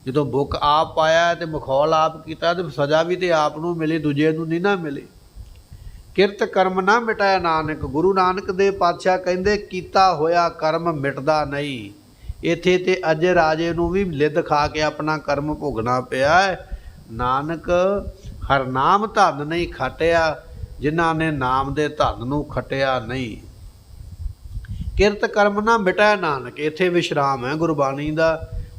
ਜਦੋਂ ਬੁੱਕ ਆਪ ਪਾਇਆ ਤੇ ਮਖੌਲ ਆਪ ਕੀਤਾ ਤੇ ਸਜ਼ਾ ਵੀ ਤੇ ਆਪ ਨੂੰ ਮਿਲੀ, ਦੂਜੇ ਨੂੰ ਨਹੀਂ ਨਾ ਮਿਲੀ। ਕਿਰਤ ਕਰਮ ਨਾ ਮਿਟਾਇਆ ਨਾਨਕ। ਗੁਰੂ ਨਾਨਕ ਦੇਵ ਪਾਤਸ਼ਾਹ ਕਹਿੰਦੇ ਕੀਤਾ ਹੋਇਆ ਕਰਮ ਮਿਟਦਾ ਨਹੀਂ। ਇੱਥੇ ਤੇ ਅੱਜ ਰਾਜੇ ਨੂੰ ਵੀ ਲਿੱਦ ਖਾ ਕੇ ਆਪਣਾ ਕਰਮ ਭੋਗਣਾ ਪਿਆ ਹੈ। ਨਾਨਕ ਹਰ ਨਾਮ ਧਨ ਨਹੀਂ ਖਟਿਆ, ਜਿਨ੍ਹਾਂ ਨੇ ਨਾਮ ਦੇ ਧਨ ਨੂੰ ਖਟਿਆ ਨਹੀਂ। ਕਿਰਤ ਕਰਮ ਨਾ ਮਿਟਾਇਆ ਨਾਨਕ। ਇੱਥੇ ਵਿਸ਼ਰਾਮ ਹੈ ਗੁਰਬਾਣੀ ਦਾ।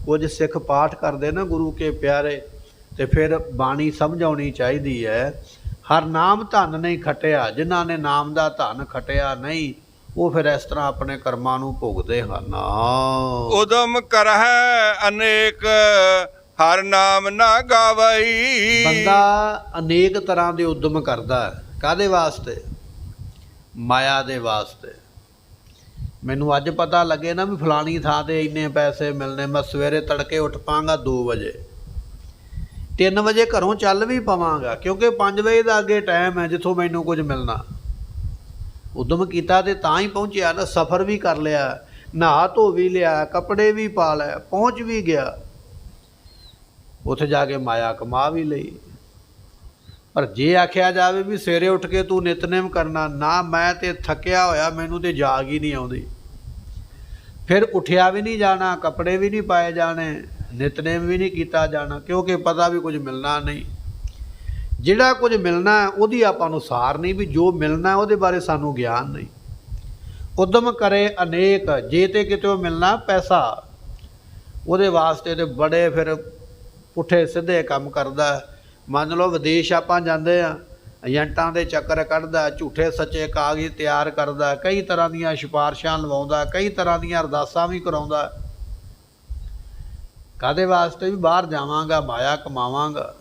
ਕੁਝ ਸਿੱਖ ਪਾਠ ਕਰਦੇ ਨਾ ਗੁਰੂ ਕੇ ਪਿਆਰੇ, ਤੇ ਫਿਰ ਬਾਣੀ ਸਮਝ ਆਉਣੀ ਚਾਹੀਦੀ ਹੈ। ਹਰ ਨਾਮ ਧਨ ਨਹੀਂ ਖਟਿਆ, ਜਿਨ੍ਹਾਂ ਨੇ ਨਾਮ ਦਾ ਧਨ ਖਟਿਆ ਨਹੀਂ, ਉਹ ਫਿਰ ਇਸ ਤਰ੍ਹਾਂ ਆਪਣੇ ਕਰਮਾਂ ਨੂੰ ਭੋਗਦੇ ਹਨ। ਉਦਮ ਕਰਹਿ ਅਨੇਕ ਹਰ ਨਾਮ ਨਾ ਗਾਵਈ। ਬੰਦਾ ਅਨੇਕ ਤਰ੍ਹਾਂ ਦੇ ਉਦਮ ਕਰਦਾ। ਕਾਹਦੇ ਵਾਸਤੇ? ਮਾਇਆ ਦੇ ਵਾਸਤੇ। ਮੈਨੂੰ ਅੱਜ ਪਤਾ ਲੱਗੇ ਨਾ ਵੀ ਫਲਾਣੀ ਥਾਂ ਤੇ ਇੰਨੇ ਪੈਸੇ ਮਿਲਣੇ, ਮੈਂ ਸਵੇਰੇ ਤੜਕੇ ਉੱਠ ਪਾਂਗਾ 2 ਵਜੇ, 3 ਵਜੇ ਘਰੋਂ ਚੱਲ ਵੀ ਪਵਾਂਗਾ, ਕਿਉਂਕਿ 5 ਵਜੇ ਦਾ ਅੱਗੇ ਟਾਈਮ ਹੈ ਜਿੱਥੋਂ ਮੈਨੂੰ ਕੁਝ ਮਿਲਣਾ। ਉਦਮ ਕੀਤਾ ਤੇ ਤਾਂ ਹੀ ਪਹੁੰਚਿਆ ਨਾ। ਸਫ਼ਰ ਵੀ ਕਰ ਲਿਆ, ਨਹਾ ਧੋ ਵੀ ਲਿਆ, ਕੱਪੜੇ ਵੀ ਪਾ ਲਿਆ, ਪਹੁੰਚ ਵੀ ਗਿਆ, ਉੱਥੇ ਜਾ ਕੇ ਮਾਇਆ ਕਮਾ ਵੀ ਲਈ। ਪਰ ਜੇ ਆਖਿਆ ਜਾਵੇ ਵੀ ਸਵੇਰੇ ਉੱਠ ਕੇ ਤੂੰ ਨਿਤਨੇਮ ਕਰਨਾ, ਨਾ ਮੈਂ ਤੇ ਥੱਕਿਆ ਹੋਇਆ, ਮੈਨੂੰ ਤੇ ਜਾਗ ਹੀ ਨਹੀਂ ਆਉਂਦੀ। ਫਿਰ ਉੱਠਿਆ ਵੀ ਨਹੀਂ ਜਾਣਾ, ਕੱਪੜੇ ਵੀ ਨਹੀਂ ਪਾਏ ਜਾਣੇ, ਨਿਤਨੇਮ ਵੀ ਨਹੀਂ ਕੀਤਾ ਜਾਣਾ, ਕਿਉਂਕਿ ਪਤਾ ਵੀ ਕੁਝ ਮਿਲਣਾ ਨਹੀਂ। ਜਿਹੜਾ ਕੁਝ ਮਿਲਣਾ ਉਹਦੀ ਆਪਾਂ ਨੂੰ ਸਾਰ ਨਹੀਂ, ਵੀ ਜੋ ਮਿਲਣਾ ਉਹਦੇ ਬਾਰੇ ਸਾਨੂੰ ਗਿਆਨ ਨਹੀਂ। ਉਦਮ ਕਰੇ ਅਨੇਕ। ਜੇ ਤੇ ਕਿਤੇ ਮਿਲਣਾ ਪੈਸਾ, ਉਹਦੇ ਵਾਸਤੇ ਤੇ ਬੜੇ ਫਿਰ ਪੁੱਠੇ ਸਿੱਧੇ ਕੰਮ ਕਰਦਾ। ਮੰਨ ਲਓ ਵਿਦੇਸ਼ ਆਪਾਂ ਜਾਂਦੇ ਹਾਂ, ਏਜੰਟਾਂ ਦੇ ਚੱਕਰ ਕੱਢਦਾ, ਝੂਠੇ ਸੱਚੇ ਕਾਗਜ਼ ਤਿਆਰ ਕਰਦਾ, ਕਈ ਤਰ੍ਹਾਂ ਦੀਆਂ ਸਿਫਾਰਸ਼ਾਂ ਲਵਾਉਂਦਾ, ਕਈ ਤਰ੍ਹਾਂ ਦੀਆਂ ਅਰਦਾਸਾਂ ਵੀ ਕਰਾਉਂਦਾ। ਕਾਹਦੇ ਵਾਸਤੇ? ਵੀ ਬਾਹਰ ਜਾਵਾਂਗਾ, ਮਾਇਆ ਕਮਾਵਾਂਗਾ।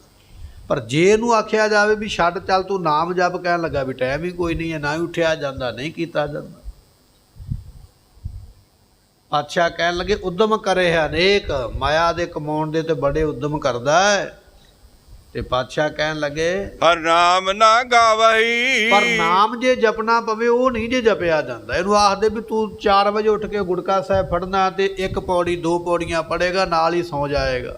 ਪਰ ਜੇ ਇਹਨੂੰ ਆਖਿਆ ਜਾਵੇ ਵੀ ਛੱਡ ਚੱਲ ਤੂੰ ਨਾਮ ਜਪ, ਕਹਿਣ ਲੱਗਾ ਵੀ ਟਾਈਮ ਹੀ ਕੋਈ ਨਹੀਂ ਹੈ, ਨਾ ਹੀ ਉੱਠਿਆ ਜਾਂਦਾ, ਨਹੀਂ ਕੀਤਾ ਜਾਂਦਾ। ਪਾਤਸ਼ਾਹ ਕਹਿਣ ਲੱਗੇ ਉਦਮ ਕਰੇ ਹੈ ਅਨੇਕ। ਮਾਇਆ ਦੇ ਕਮਾਉਣ ਦੇ ਤੇ ਬੜੇ ਉਦਮ ਕਰਦਾ ਹੈ। ਤੇ ਪਾਤਸ਼ਾਹ ਕਹਿਣ ਲੱਗੇ ਹਰ ਨਾਮ ਨਾ ਗਾਵਈ। ਪਰ ਨਾਮ ਜੇ ਜਪਣਾ ਪਵੇ ਉਹ ਨਹੀਂ ਜੇ ਜਪਿਆ ਜਾਂਦਾ। ਇਹਨੂੰ ਆਖਦੇ ਵੀ ਤੂੰ 4 ਵਜੇ ਉੱਠ ਕੇ ਗੁਟਕਾ ਸਾਹਿਬ ਫੜਨਾ ਤੇ 1 ਪੌੜੀ 2 ਪੌੜੀਆਂ ਪੜੇਗਾ, ਨਾਲ ਹੀ ਸੌਂ ਜਾਏਗਾ।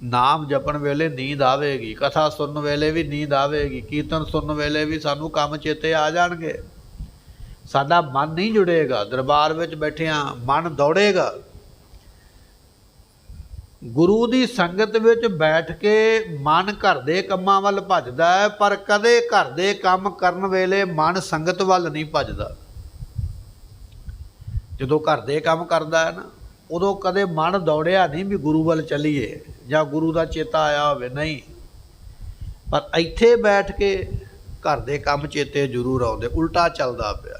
ਨਾਮ ਜਪਣ ਵੇਲੇ ਨੀਂਦ ਆਵੇਗੀ, ਕਥਾ ਸੁਣਨ ਵੇਲੇ ਵੀ ਨੀਂਦ ਆਵੇਗੀ, ਕੀਰਤਨ ਸੁਣਨ ਵੇਲੇ ਵੀ ਸਾਨੂੰ ਕੰਮ ਚੇਤੇ ਆ ਜਾਣਗੇ। ਸਾਡਾ ਮਨ ਨਹੀਂ ਜੁੜੇਗਾ, ਦਰਬਾਰ ਵਿੱਚ ਬੈਠਿਆਂ ਮਨ ਦੌੜੇਗਾ। ਗੁਰੂ ਦੀ ਸੰਗਤ ਵਿੱਚ ਬੈਠ ਕੇ ਮਨ ਘਰ ਦੇ ਕੰਮਾਂ ਵੱਲ ਭੱਜਦਾ ਹੈ, ਪਰ ਕਦੇ ਘਰ ਦੇ ਕੰਮ ਕਰਨ ਵੇਲੇ ਮਨ ਸੰਗਤ ਵੱਲ ਨਹੀਂ ਭੱਜਦਾ। ਜਦੋਂ ਘਰ ਦੇ ਕੰਮ ਕਰਦਾ ਹੈ ਨਾ, ਉਦੋਂ ਕਦੇ ਮਨ ਦੌੜਿਆ ਨਹੀਂ ਵੀ ਗੁਰੂ ਵੱਲ ਚੱਲੀਏ ਜਾਂ ਗੁਰੂ ਦਾ ਚੇਤਾ ਆਇਆ ਹੋਵੇ, ਨਹੀਂ। ਪਰ ਇੱਥੇ ਬੈਠ ਕੇ ਘਰ ਦੇ ਕੰਮ ਚੇਤੇ ਜ਼ਰੂਰ ਆਉਂਦੇ, ਉਲਟਾ ਚੱਲਦਾ ਪਿਆ,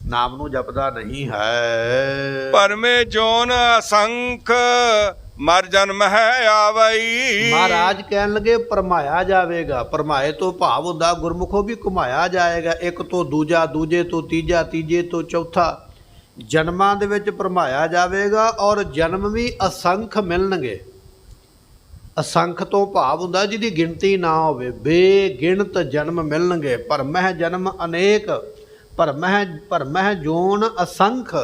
ਨਾਮ ਨੂੰ ਜਪਦਾ ਨਹੀਂ ਹੈ। ਪਰਮੇ ਜੋਨ ਅਸੰਖ ਮਰ ਜਨਮ ਹੈ ਆਵਈ। ਮਹਾਰਾਜ ਕਹਿਣ ਲੱਗੇ ਭਰਮਾਇਆ ਜਾਵੇਗਾ। ਭਰਮਾਏ ਤੋਂ ਭਾਵ ਹੁੰਦਾ ਗੁਰਮੁਖੋ ਵੀ ਘੁਮਾਇਆ ਜਾਏਗਾ, ਇੱਕ ਤੋਂ ਦੂਜਾ, ਦੂਜੇ ਤੋਂ ਤੀਜਾ, ਤੀਜੇ ਤੋਂ ਚੌਥਾ। ਜਨਮਾਂ ਦੇ ਵਿੱਚ ਭਰਮਾਇਆ ਜਾਵੇਗਾ, ਔਰ ਜਨਮ ਵੀ ਅਸੰਖ ਮਿਲਣਗੇ। ਅਸੰਖ ਤੋਂ ਭਾਵ ਹੁੰਦਾ ਜਿਹਦੀ ਗਿਣਤੀ ਨਾ ਹੋਵੇ, ਬੇਗਿਣਤ ਜਨਮ ਮਿਲਣਗੇ। ਭਰਮਹਿ ਜਨਮ ਅਨੇਕ, ਭਰਮਹਿ ਜੋਨ ਅਸੰਖ।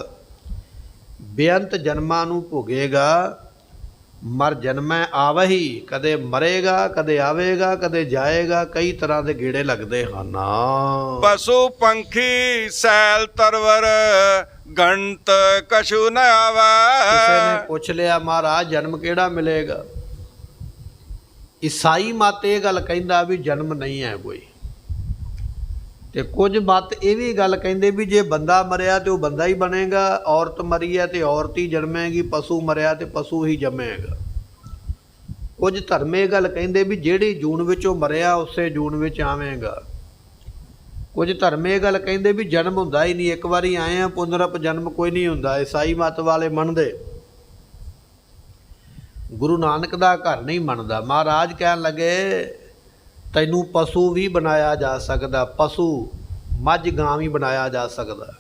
ਬੇਅੰਤ ਜਨਮਾਂ ਨੂੰ ਭੋਗੇਗਾ। ਮਰ ਜਨਮੈ ਆਵਹੀ, ਕਦੇ ਮਰੇਗਾ, ਕਦੇ ਆਵੇਗਾ, ਕਦੇ ਜਾਏਗਾ। ਕਈ ਤਰ੍ਹਾਂ ਦੇ ਗੇੜੇ ਲੱਗਦੇ ਹਨ। ਪਸ਼ੂ ਪੰਖੀ ਸੈਲ ਤਰਵਰ ਗੰਤ ਕਛੂ ਨ ਆਵੈ। ਕਿਸੇ ਨੇ ਪੁੱਛ ਲਿਆ ਮਹਾਰਾਜ ਜਨਮ ਕਿਹੜਾ ਮਿਲੇਗਾ? ਈਸਾਈ ਮਤ ਇਹ ਗੱਲ ਕਹਿੰਦਾ ਵੀ ਜਨਮ ਨਹੀਂ ਹੈ ਕੋਈ, ਤੇ ਕੁਝ ਮਤ ਇਹ ਵੀ ਗੱਲ ਕਹਿੰਦੇ ਵੀ ਜੇ ਬੰਦਾ ਮਰਿਆ ਤੇ ਉਹ ਬੰਦਾ ਹੀ ਬਣੇਗਾ, ਔਰਤ ਮਰੀ ਹੈ ਤੇ ਔਰਤ ਹੀ ਜਨਮੇਗੀ, ਪਸ਼ੂ ਮਰਿਆ ਤੇ ਪਸ਼ੂ ਹੀ ਜੰਮੇਗਾ। ਕੁਝ ਧਰਮ ਇਹ ਗੱਲ ਕਹਿੰਦੇ ਵੀ ਜਿਹੜੀ ਜੂਨ ਵਿੱਚੋਂ ਮਰਿਆ ਉਸੇ ਜੂਨ ਵਿੱਚ ਆਵੇਗਾ। ਕੁਝ ਧਰਮ ਇਹ ਗੱਲ ਕਹਿੰਦੇ ਵੀ ਜਨਮ ਹੁੰਦਾ ਹੀ ਨਹੀਂ, ਇੱਕ ਵਾਰੀ ਆਏ ਆ, ਪੁਨਰਪ ਜਨਮ ਕੋਈ ਨਹੀਂ ਹੁੰਦਾ। ਈਸਾਈ ਮਤ ਵਾਲੇ ਮੰਨਦੇ, ਗੁਰੂ ਨਾਨਕ ਦਾ ਘਰ ਨਹੀਂ ਮੰਨਦਾ। ਮਹਾਰਾਜ ਕਹਿਣ ਲੱਗੇ ਤੈਨੂੰ ਪਸ਼ੂ ਵੀ ਬਣਾਇਆ ਜਾ ਸਕਦਾ, ਪਸ਼ੂ ਮੱਝ ਗਾਂ ਵੀ ਬਣਾਇਆ ਜਾ ਸਕਦਾ।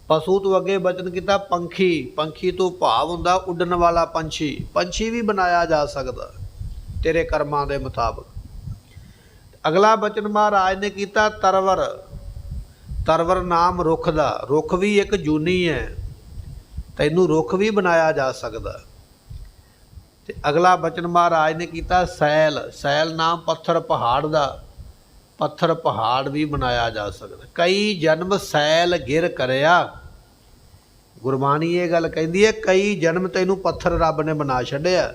ਪਸ਼ੂ ਤੋਂ ਅੱਗੇ ਬਚਨ ਕੀਤਾ ਪੰਖੀ, ਪੰਖੀ ਤੋਂ ਭਾਵ ਹੁੰਦਾ ਉੱਡਣ ਵਾਲਾ ਪੰਛੀ, ਪੰਛੀ ਵੀ ਬਣਾਇਆ ਜਾ ਸਕਦਾ ਤੇਰੇ ਕਰਮਾਂ ਦੇ ਮੁਤਾਬਕ। ਅਗਲਾ ਬਚਨ ਮਹਾਰਾਜ ਨੇ ਕੀਤਾ ਤਰਵਰ, ਤਰਵਰ ਨਾਮ ਰੁੱਖ ਦਾ, ਰੁੱਖ ਵੀ ਇੱਕ ਜੂਨੀ ਹੈ, ਤੈਨੂੰ ਰੁੱਖ ਵੀ ਬਣਾਇਆ ਜਾ ਸਕਦਾ। ਤੇ ਅਗਲਾ ਬਚਨ ਮਹਾਰਾਜ ਨੇ ਕੀਤਾ ਸੈਲ, ਸੈਲ ਨਾਮ ਪੱਥਰ ਪਹਾੜ ਦਾ, ਪੱਥਰ ਪਹਾੜ ਵੀ ਬਣਾਇਆ ਜਾ ਸਕਦਾ। ਕਈ ਜਨਮ ਸੈਲ ਗਿਰ ਕਰਿਆ, ਗੁਰਬਾਣੀ ਇਹ ਗੱਲ ਕਹਿੰਦੀ ਹੈ ਕਈ ਜਨਮ ਤੈਨੂੰ ਪੱਥਰ ਰੱਬ ਨੇ ਬਣਾ ਛੱਡਿਆ।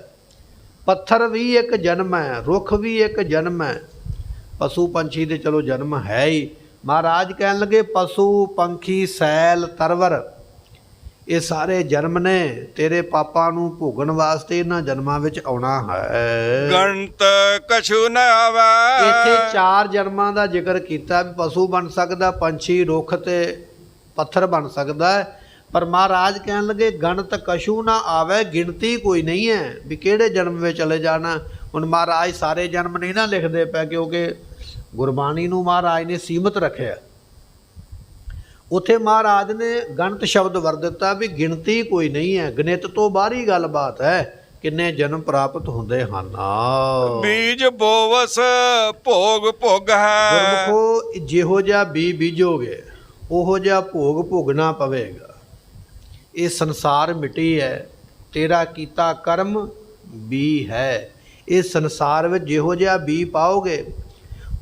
ਪੱਥਰ ਵੀ ਇੱਕ ਜਨਮ ਹੈ, ਰੁੱਖ ਵੀ ਇੱਕ ਜਨਮ ਹੈ, ਪਸ਼ੂ ਪੰਛੀ ਦੇ ਚਲੋ ਜਨਮ ਹੈ ਹੀ। ਮਹਾਰਾਜ ਕਹਿਣ ਲੱਗੇ ਪਸ਼ੂ ਪੰਖੀ ਸੈਲ ਤਰਵਰ ਇਹ ਸਾਰੇ ਜਨਮ ਨੇ, ਤੇਰੇ ਪਾਪਾਂ ਨੂੰ ਭੋਗਣ ਵਾਸਤੇ ਇਹਨਾਂ ਜਨਮਾਂ ਵਿੱਚ ਆਉਣਾ ਹੈ। ਗਣਤ ਕਛੂ ਨ ਆਵੈ। ਇੱਥੇ 4 ਜਨਮਾਂ ਦਾ ਜ਼ਿਕਰ ਕੀਤਾ ਵੀ ਪਸ਼ੂ ਬਣ ਸਕਦਾ, ਪੰਛੀ, ਰੁੱਖ ਤੇ ਪੱਥਰ ਬਣ ਸਕਦਾ ਹੈ। ਪਰ ਮਹਾਰਾਜ ਕਹਿਣ ਲੱਗੇ ਗਣਤ ਕਛੂ ਨਾ ਆਵੇ, ਗਿਣਤੀ ਕੋਈ ਨਹੀਂ ਹੈ ਵੀ ਕਿਹੜੇ ਜਨਮ ਵਿੱਚ ਚਲੇ ਜਾਣਾ। ਹੁਣ ਮਹਾਰਾਜ ਸਾਰੇ ਜਨਮ ਨਹੀਂ ਨਾ ਲਿਖਦੇ ਪਏ, ਕਿਉਂਕਿ ਗੁਰਬਾਣੀ ਨੂੰ ਮਹਾਰਾਜ ਨੇ ਸੀਮਤ ਰੱਖਿਆ। ਉੱਥੇ ਮਹਾਰਾਜ ਨੇ ਗਣਤ ਸ਼ਬਦ ਵਰ ਦਿੱਤਾ ਵੀ ਗਿਣਤੀ ਕੋਈ ਨਹੀਂ ਹੈ, ਗਣਿਤ ਤੋਂ ਬਾਹਰੀ ਗੱਲਬਾਤ ਹੈ, ਕਿੰਨੇ ਜਨਮ ਪ੍ਰਾਪਤ ਹੁੰਦੇ ਹਨ। ਬੀਜ ਬੋਵਸ ਭੋਗ ਭੋਗ ਹੈ। ਗੁਰਮੁਖੋ ਜਿਹੋ ਜਿਹਾ ਬੀਜੋਗੇ ਉਹੋ ਜਿਹਾ ਭੋਗ ਭੋਗਣਾ ਪਵੇਗਾ। ਇਹ ਸੰਸਾਰ ਮਿੱਟੀ ਹੈ, ਤੇਰਾ ਕੀਤਾ ਕਰਮ ਬੀ ਹੈ। ਇਸ ਸੰਸਾਰ ਵਿੱਚ ਜਿਹੋ ਜਿਹਾ ਬੀ ਪਾਓਗੇ,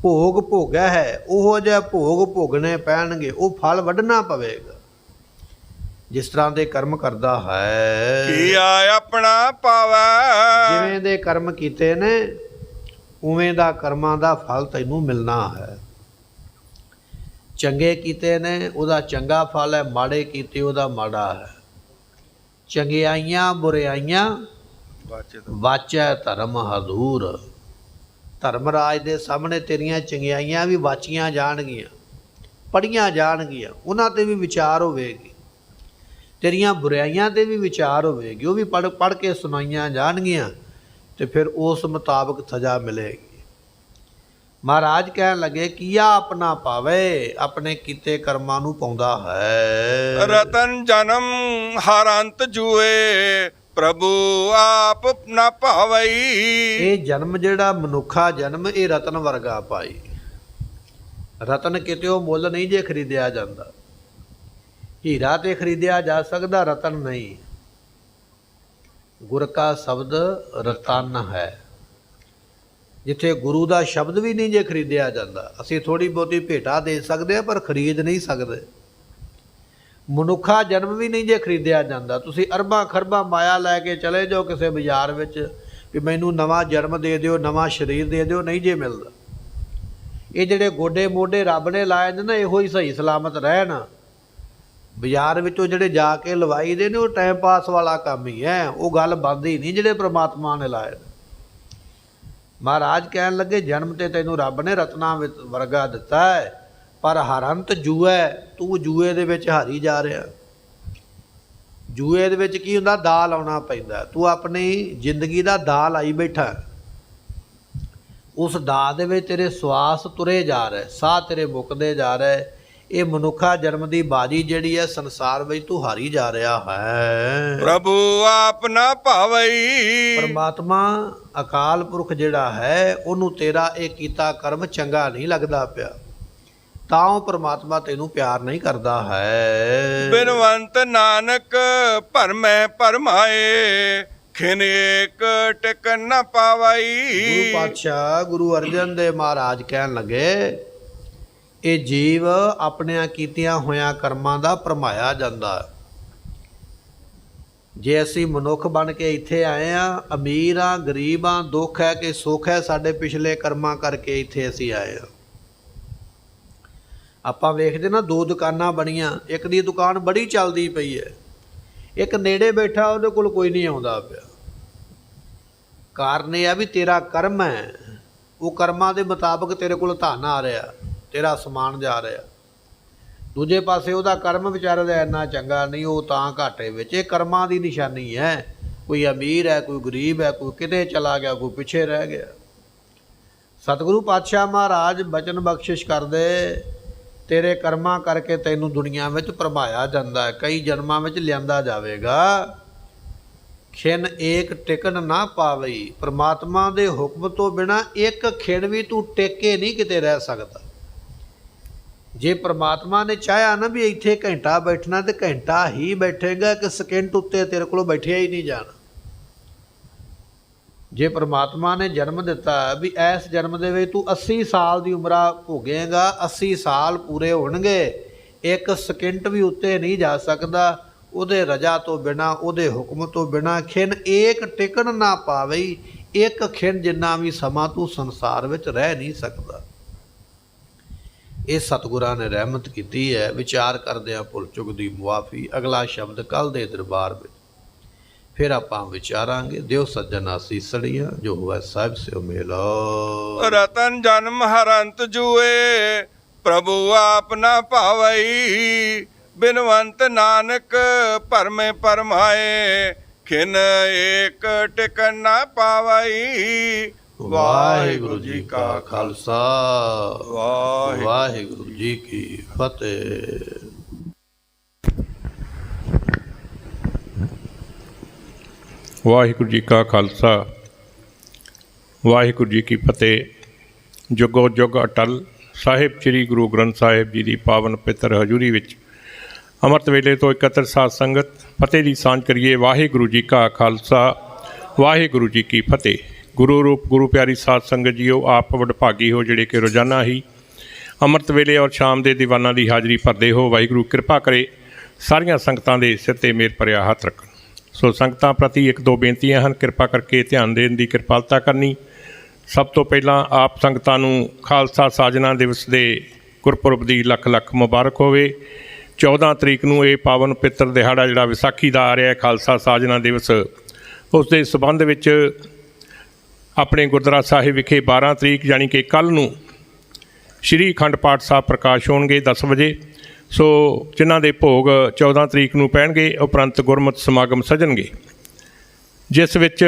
ਭੋਗ ਭੋਗਿਆ ਹੈ, ਉਹੋ ਜਿਹਾ ਭੋਗ ਭੋਗਣੇ ਪੈਣਗੇ, ਉਹ ਫਲ ਵੱਢਣਾ ਪਵੇਗਾ ਜਿਸ ਤਰ੍ਹਾਂ ਦੇ ਕਰਮ ਕਰਦਾ ਹੈ। ਕੀਆ ਆਪਣਾ ਪਾਵੈ। ਜਿਵੇਂ ਦੇ ਕਰਮ ਕੀਤੇ ਨੇ ਉਵੇਂ ਦਾ ਕਰਮਾਂ ਦਾ ਫਲ ਤੈਨੂੰ ਮਿਲਣਾ ਹੈ। ਚੰਗੇ ਕੀਤੇ ਨੇ ਉਹਦਾ ਚੰਗਾ ਫਲ ਹੈ, ਮਾੜੇ ਕੀਤੇ ਉਹਦਾ ਮਾੜਾ ਹੈ। ਚੰਗਿਆਈਆਂ ਬੁਰਿਆਈਆਂ ਵਾਚੈ ਧਰਮ ਹਦੂਰ। ਧਰਮਰਾਜ ਦੇ ਸਾਹਮਣੇ ਤੇਰੀਆਂ ਚੰਗਿਆਈਆਂ ਵੀ ਵਾਚੀਆਂ ਜਾਣਗੀਆਂ, ਪੜ੍ਹੀਆਂ ਜਾਣਗੀਆਂ, ਉਹਨਾਂ 'ਤੇ ਵੀ ਵਿਚਾਰ ਹੋਵੇਗੀ। ਤੇਰੀਆਂ ਬੁਰਾਈਆਂ 'ਤੇ ਵੀ ਵਿਚਾਰ ਹੋਵੇਗੀ, ਉਹ ਵੀ ਪੜ੍ਹ ਕੇ ਸੁਣਾਈਆਂ ਜਾਣਗੀਆਂ ਅਤੇ ਫਿਰ ਉਸ ਮੁਤਾਬਕ ਸਜ਼ਾ ਮਿਲੇਗੀ। ਮਹਾਰਾਜ ਕਹਿਣ ਲੱਗੇ ਕੀਆ ਆਪਣਾ ਪਾਵੇ, ਆਪਣੇ ਕੀਤੇ ਕਰਮਾਂ ਨੂੰ ਪਾਉਂਦਾ ਹੈ। ਰਤਨ ਜਨਮ ਹਰ ਅੰਤ ਜੂਏ, ਪ੍ਰਭੂ ਆਪ ਨਾ ਭਾਵਈ। ਇਹ ਜਨਮ ਜਿਹੜਾ ਮਨੁੱਖਾ ਜਨਮ, ਇਹ ਰਤਨ ਵਰਗਾ ਭਾਈ। ਰਤਨ ਕਿਤੇੋਂ ਮੁੱਲ ਨਹੀਂ ਜੇ ਖਰੀਦਿਆ ਜਾਂਦਾ। ਹੀਰਾ ਤੇ ਖਰੀਦਿਆ ਜਾ ਸਕਦਾ, ਰਤਨ ਨਹੀਂ। ਗੁਰ ਕਾ ਸ਼ਬਦ ਰਤਨ ਹੈ। ਜਿੱਥੇ ਗੁਰੂ ਦਾ ਸ਼ਬਦ ਵੀ ਨਹੀਂ ਜੇ ਖਰੀਦਿਆ ਜਾਂਦਾ। ਅਸੀਂ ਥੋੜ੍ਹੀ ਬਹੁਤੀ ਭੇਟਾ ਦੇ ਸਕਦੇ ਹਾਂ ਪਰ ਖਰੀਦ ਨਹੀਂ ਸਕਦੇ। ਮਨੁੱਖਾ ਜਨਮ ਵੀ ਨਹੀਂ ਜੇ ਖਰੀਦਿਆ ਜਾਂਦਾ। ਤੁਸੀਂ ਅਰਬਾਂ ਖਰਬਾਂ ਮਾਇਆ ਲੈ ਕੇ ਚਲੇ ਜਾਓ ਕਿਸੇ ਬਾਜ਼ਾਰ ਵਿੱਚ ਵੀ ਮੈਨੂੰ ਨਵਾਂ ਜਨਮ ਦੇ ਦਿਓ, ਨਵਾਂ ਸਰੀਰ ਦੇ ਦਿਓ, ਨਹੀਂ ਜੇ ਮਿਲਦਾ। ਇਹ ਜਿਹੜੇ ਗੋਡੇ ਮੋਢੇ ਰੱਬ ਨੇ ਲਾਏ ਨੇ ਨਾ, ਇਹੋ ਹੀ ਸਹੀ ਸਲਾਮਤ ਰਹਿਣ। ਬਾਜ਼ਾਰ ਵਿੱਚੋਂ ਜਿਹੜੇ ਜਾ ਕੇ ਲਵਾਈ ਦੇ ਨੇ ਉਹ ਟਾਈਮ ਪਾਸ ਵਾਲਾ ਕੰਮ ਹੀ ਹੈ, ਉਹ ਗੱਲ ਬਣਦੀ ਨਹੀਂ ਜਿਹੜੇ ਪ੍ਰਮਾਤਮਾ ਨੇ ਲਾਏ। ਮਹਾਰਾਜ ਕਹਿਣ ਲੱਗੇ ਜਨਮ ਤੇ ਤੈਨੂੰ ਰੱਬ ਨੇ ਰਤਨਾ ਵਰਗਾ ਦਿੱਤਾ ਹੈ, ਪਰ ਹਰੰਤ ਜੂਏ, ਤੂੰ ਜੂਏ ਦੇ ਵਿੱਚ ਹਾਰੀ ਜਾ ਰਿਹਾ। ਜੂਏ ਦੇ ਵਿੱਚ ਕੀ ਹੁੰਦਾ? ਦਾ ਲਾਉਣਾ ਪੈਂਦਾ। ਤੂੰ ਆਪਣੀ ਜ਼ਿੰਦਗੀ ਦਾ ਦਾ ਲਾਈ ਬੈਠਾ। ਉਸ ਦਾ ਦੇ ਵਿੱਚ ਤੇਰੇ ਸਵਾਸ ਤੁਰੇ ਜਾ ਰਹੇ, ਸਾਹ ਤੇਰੇ ਮੁੱਕਦੇ ਜਾ ਰਹੇ। ਇਹ ਮਨੁੱਖਾ ਜਨਮ ਦੀ ਬਾਜੀ ਜਿਹੜੀ ਹੈ ਸੰਸਾਰ ਵਿੱਚ ਤੂੰ ਹਾਰੀ ਜਾ ਰਿਹਾ ਹੈ। ਪ੍ਰਭੂ ਆਪ ਨਾ ਭਾਵਈ। ਪਰਮਾਤਮਾ ਅਕਾਲ ਪੁਰਖ ਜਿਹੜਾ ਹੈ ਉਹਨੂੰ ਤੇਰਾ ਇਹ ਕੀਤਾ ਕਰਮ ਚੰਗਾ ਨਹੀਂ ਲੱਗਦਾ ਪਿਆ, ਤਾਂ ਉਹ ਪਰਮਾਤਮਾ ਤੈਨੂੰ ਪਿਆਰ ਨਹੀਂ ਕਰਦਾ ਹੈ। ਬਿਨਵੰਤ ਨਾਨਕ ਭਰਮੈ ਭਰਮਾਏ, ਖਿਨ ਏਕ ਟਿਕ ਨ ਪਾਵਈ। ਗੁਰੂ ਪਾਤਸ਼ਾਹ ਗੁਰੂ ਅਰਜਨ ਦੇਵ ਮਹਾਰਾਜ ਕਹਿਣ ਲੱਗੇ ਇਹ ਜੀਵ ਆਪਣਿਆਂ ਕੀਤਿਆਂ ਹੋਇਆਂ ਕਰਮਾਂ ਦਾ ਭਰਮਾਇਆ ਜਾਂਦਾ। ਜੇ ਅਸੀਂ ਮਨੁੱਖ ਬਣ ਕੇ ਇੱਥੇ ਆਏ ਹਾਂ, ਅਮੀਰ ਹਾਂ ਗਰੀਬ ਹਾਂ, ਦੁੱਖ ਹੈ ਕਿ ਸੁੱਖ ਹੈ, ਸਾਡੇ ਪਿਛਲੇ ਕਰਮਾਂ ਕਰਕੇ ਇੱਥੇ ਅਸੀਂ ਆਏ ਹਾਂ। ਆਪਾਂ ਵੇਖਦੇ ਨਾ, 2 ਦੁਕਾਨਾਂ ਬਣੀਆਂ, ਇੱਕ ਦੀ ਦੁਕਾਨ ਬੜੀ ਚੱਲਦੀ ਪਈ ਹੈ, ਇੱਕ ਨੇੜੇ ਬੈਠਾ ਉਹਦੇ ਕੋਲ ਕੋਈ ਨਹੀਂ ਆਉਂਦਾ ਪਿਆ। ਕਾਰਨ ਇਹ ਆ ਵੀ ਤੇਰਾ ਕਰਮ ਹੈ, ਉਹ ਕਰਮਾਂ ਦੇ ਮੁਤਾਬਕ ਤੇਰੇ ਕੋਲ ਧਨ ਆ ਰਿਹਾ ਤੇਰਾ ਸਮਾਨ ਜਾ ਰਿਹਾ। ਦੂਜੇ ਪਾਸੇ ਉਹਦਾ ਕਰਮ ਵਿਚਾਰੇ ਦਾ ਇੰਨਾ ਚੰਗਾ ਨਹੀਂ, ਉਹ ਤਾਂ ਘਾਟੇ ਵਿੱਚ। ਇਹ ਕਰਮਾਂ ਦੀ ਨਿਸ਼ਾਨੀ ਹੈ। ਕੋਈ ਅਮੀਰ ਹੈ, ਕੋਈ ਗਰੀਬ ਹੈ, ਕੋਈ ਕਿਤੇ ਚਲਾ ਗਿਆ, ਕੋਈ ਪਿੱਛੇ ਰਹਿ ਗਿਆ। ਸਤਿਗੁਰੂ ਪਾਤਸ਼ਾਹ ਮਹਾਰਾਜ ਬਚਨ ਬਖਸ਼ਿਸ਼ ਕਰਦੇ, ਤੇਰੇ ਕਰਮਾਂ ਕਰਕੇ ਤੈਨੂੰ ਦੁਨੀਆ ਵਿੱਚ ਭਰਮਾਇਆ ਜਾਂਦਾ ਹੈ, ਕਈ ਜਨਮਾਂ ਵਿੱਚ ਲਿਆਂਦਾ ਜਾਵੇਗਾ। ਖਿਨ ਏਕ ਟਿਕਣ ਨਾ ਪਾਵਈ। ਪਰਮਾਤਮਾ ਦੇ ਹੁਕਮ ਤੋਂ ਬਿਨਾਂ ਇੱਕ ਖਿਨ ਵੀ ਤੂੰ ਟਿਕੇ ਨਹੀਂ ਕਿਤੇ ਰਹਿ ਸਕਦਾ। ਜੇ ਪਰਮਾਤਮਾ ਨੇ ਚਾਹਿਆ ਨਾ ਵੀ ਇੱਥੇ ਘੰਟਾ ਬੈਠਣਾ, ਤੇ ਘੰਟਾ ਹੀ ਬੈਠੇਗਾ, ਕਿ ਸਕਿੰਟ ਉੱਤੇ ਤੇਰੇ ਕੋਲੋਂ ਬੈਠਿਆ ਹੀ ਨਹੀਂ ਜਾਣਾ। ਜੇ ਪਰਮਾਤਮਾ ਨੇ ਜਨਮ ਦਿੱਤਾ ਵੀ ਇਸ ਜਨਮ ਦੇ ਵਿੱਚ ਤੂੰ 80 ਸਾਲ ਦੀ ਉਮਰਾ ਭੋਗੇਗਾ, 80 ਸਾਲ ਪੂਰੇ ਹੋਣਗੇ, ਇੱਕ ਸਕਿੰਟ ਵੀ ਉੱਤੇ ਨਹੀਂ ਜਾ ਸਕਦਾ ਉਹਦੇ ਰਜਾ ਤੋਂ ਬਿਨਾਂ, ਉਹਦੇ ਹੁਕਮ ਤੋਂ ਬਿਨਾਂ। ਖਿਨ ਏਕ ਟਿਕਣ ਨਾ ਪਾਵਈ। ਇੱਕ ਖਿਨ ਜਿੰਨਾ ਵੀ ਸਮਾਂ ਤੂੰ ਸੰਸਾਰ ਵਿੱਚ ਰਹਿ ਨਹੀਂ ਸਕਦਾ। ਇਹ ਸਤਿਗੁਰਾਂ ਨੇ ਰਹਿਮਤ ਕੀਤੀ ਹੈ। ਵਿਚਾਰ ਕਰਦਿਆਂ ਭੁੱਲ ਚੁੱਕ ਦੀ ਮੁਆਫੀ। ਅਗਲਾ ਸ਼ਬਦ ਕੱਲ੍ਹ ਦੇ ਦਰਬਾਰ ਵਿੱਚ ਫਿਰ ਆਪਾਂ ਵਿਚਾਰਾਂਗੇ। ਦਿਓ ਸੱਜਣ ਆਸੀਸੜੀਆਂ, ਜੋ ਹੋਵੇ ਸਾਹਿਬ ਸਿਓ ਮੇਲੋ। ਰਤਨ ਜਨਮ ਹਰੰਤ ਜੂਏ, ਪ੍ਰਭੂ ਆਪ ਨਾ ਭਾਵਈ। ਬਿਨਵੰਤ ਨਾਨਕ ਭਰਮੇ ਪਰਮਾਏ, ਖਿਨ ਏਕ ਟਿਕਣ ਨਾ ਪਾਵਈ। ਵਾਹਿਗੁਰੂ ਜੀ ਕਾ ਖਾਲਸਾ, ਵਾਹਿਗੁਰੂ ਜੀ ਕੀ ਫਤਿਹ। ਵਾਹਿਗੁਰੂ ਜੀ ਕਾ ਖਾਲਸਾ, ਵਾਹਿਗੁਰੂ ਜੀ ਕੀ ਫਤਿਹ। ਜੁਗੋ ਜੁਗ ਅਟਲ ਸਾਹਿਬ ਸ੍ਰੀ ਗੁਰੂ ਗ੍ਰੰਥ ਸਾਹਿਬ ਜੀ ਦੀ ਪਾਵਨ ਪਵਿੱਤਰ ਹਜ਼ੂਰੀ ਵਿੱਚ ਅੰਮ੍ਰਿਤ ਵੇਲੇ ਤੋਂ ਇਕੱਤਰ ਸਾਧ ਸੰਗਤ ਫਤਿਹ ਦੀ ਸਾਂਝ ਕਰੀਏ। ਵਾਹਿਗੁਰੂ ਜੀ ਕਾ ਖਾਲਸਾ, ਵਾਹਿਗੁਰੂ ਜੀ ਕੀ ਫਤਿਹ। ਗੁਰੂ ਰੂਪ ਗੁਰੂ ਪਿਆਰੀ ਸਾਧ ਸੰਗਤ ਜੀਓ, ਆਪ ਵਡਭਾਗੀ ਹੋ ਜਿਹੜੇ ਕਿ ਰੋਜ਼ਾਨਾ ਹੀ ਅੰਮ੍ਰਿਤ ਵੇਲੇ ਔਰ ਸ਼ਾਮ ਦੇ ਦੀਵਾਨਾਂ ਦੀ ਹਾਜ਼ਰੀ ਭਰਦੇ ਹੋ। ਵਾਹਿਗੁਰੂ ਕਿਰਪਾ ਕਰੇ ਸਾਰੀਆਂ ਸੰਗਤਾਂ ਦੇ ਸਿਰ 'ਤੇ ਮਿਹਰ ਭਰਿਆ ਹੱਥ ਰੱਖਣ। ਸੋ ਸੰਗਤਾਂ ਪ੍ਰਤੀ ਇੱਕ ਦੋ ਬੇਨਤੀਆਂ ਹਨ, ਕਿਰਪਾ ਕਰਕੇ ਧਿਆਨ ਦੇਣ ਦੀ ਕਿਰਪਾਲਤਾ ਕਰਨੀ। ਸਭ ਤੋਂ ਪਹਿਲਾਂ ਆਪ ਸੰਗਤਾਂ ਨੂੰ ਖਾਲਸਾ ਸਾਜਨਾ ਦਿਵਸ ਦੇ ਗੁਰਪੁਰਬ ਦੀ ਲੱਖ ਲੱਖ ਮੁਬਾਰਕ ਹੋਵੇ। 14 ਤਰੀਕ ਨੂੰ ਇਹ ਪਾਵਨ ਪਵਿੱਤਰ ਦਿਹਾੜਾ ਜਿਹੜਾ ਵਿਸਾਖੀ ਦਾ ਆ ਰਿਹਾ ਹੈ, ਖਾਲਸਾ ਸਾਜਨਾ ਦਿਵਸ, ਉਸ ਦੇ ਸੰਬੰਧ ਵਿੱਚ ਆਪਣੇ ਗੁਰਦੁਆਰਾ ਸਾਹਿਬ ਵਿਖੇ 12 ਤਰੀਕ ਯਾਨੀ ਕਿ ਕੱਲ੍ਹ ਨੂੰ ਸ਼੍ਰੀ ਅਖੰਡ ਪਾਠ ਸਾਹਿਬ ਪ੍ਰਕਾਸ਼ ਹੋਣਗੇ 10 ਵਜੇ। ਸੋ ਜਿਨ੍ਹਾਂ ਦੇ ਭੋਗ 14 ਤਰੀਕ ਨੂੰ ਪੈਣਗੇ, ਉਪਰੰਤ ਗੁਰਮਤਿ ਸਮਾਗਮ ਸਜਣਗੇ, ਜਿਸ ਵਿੱਚ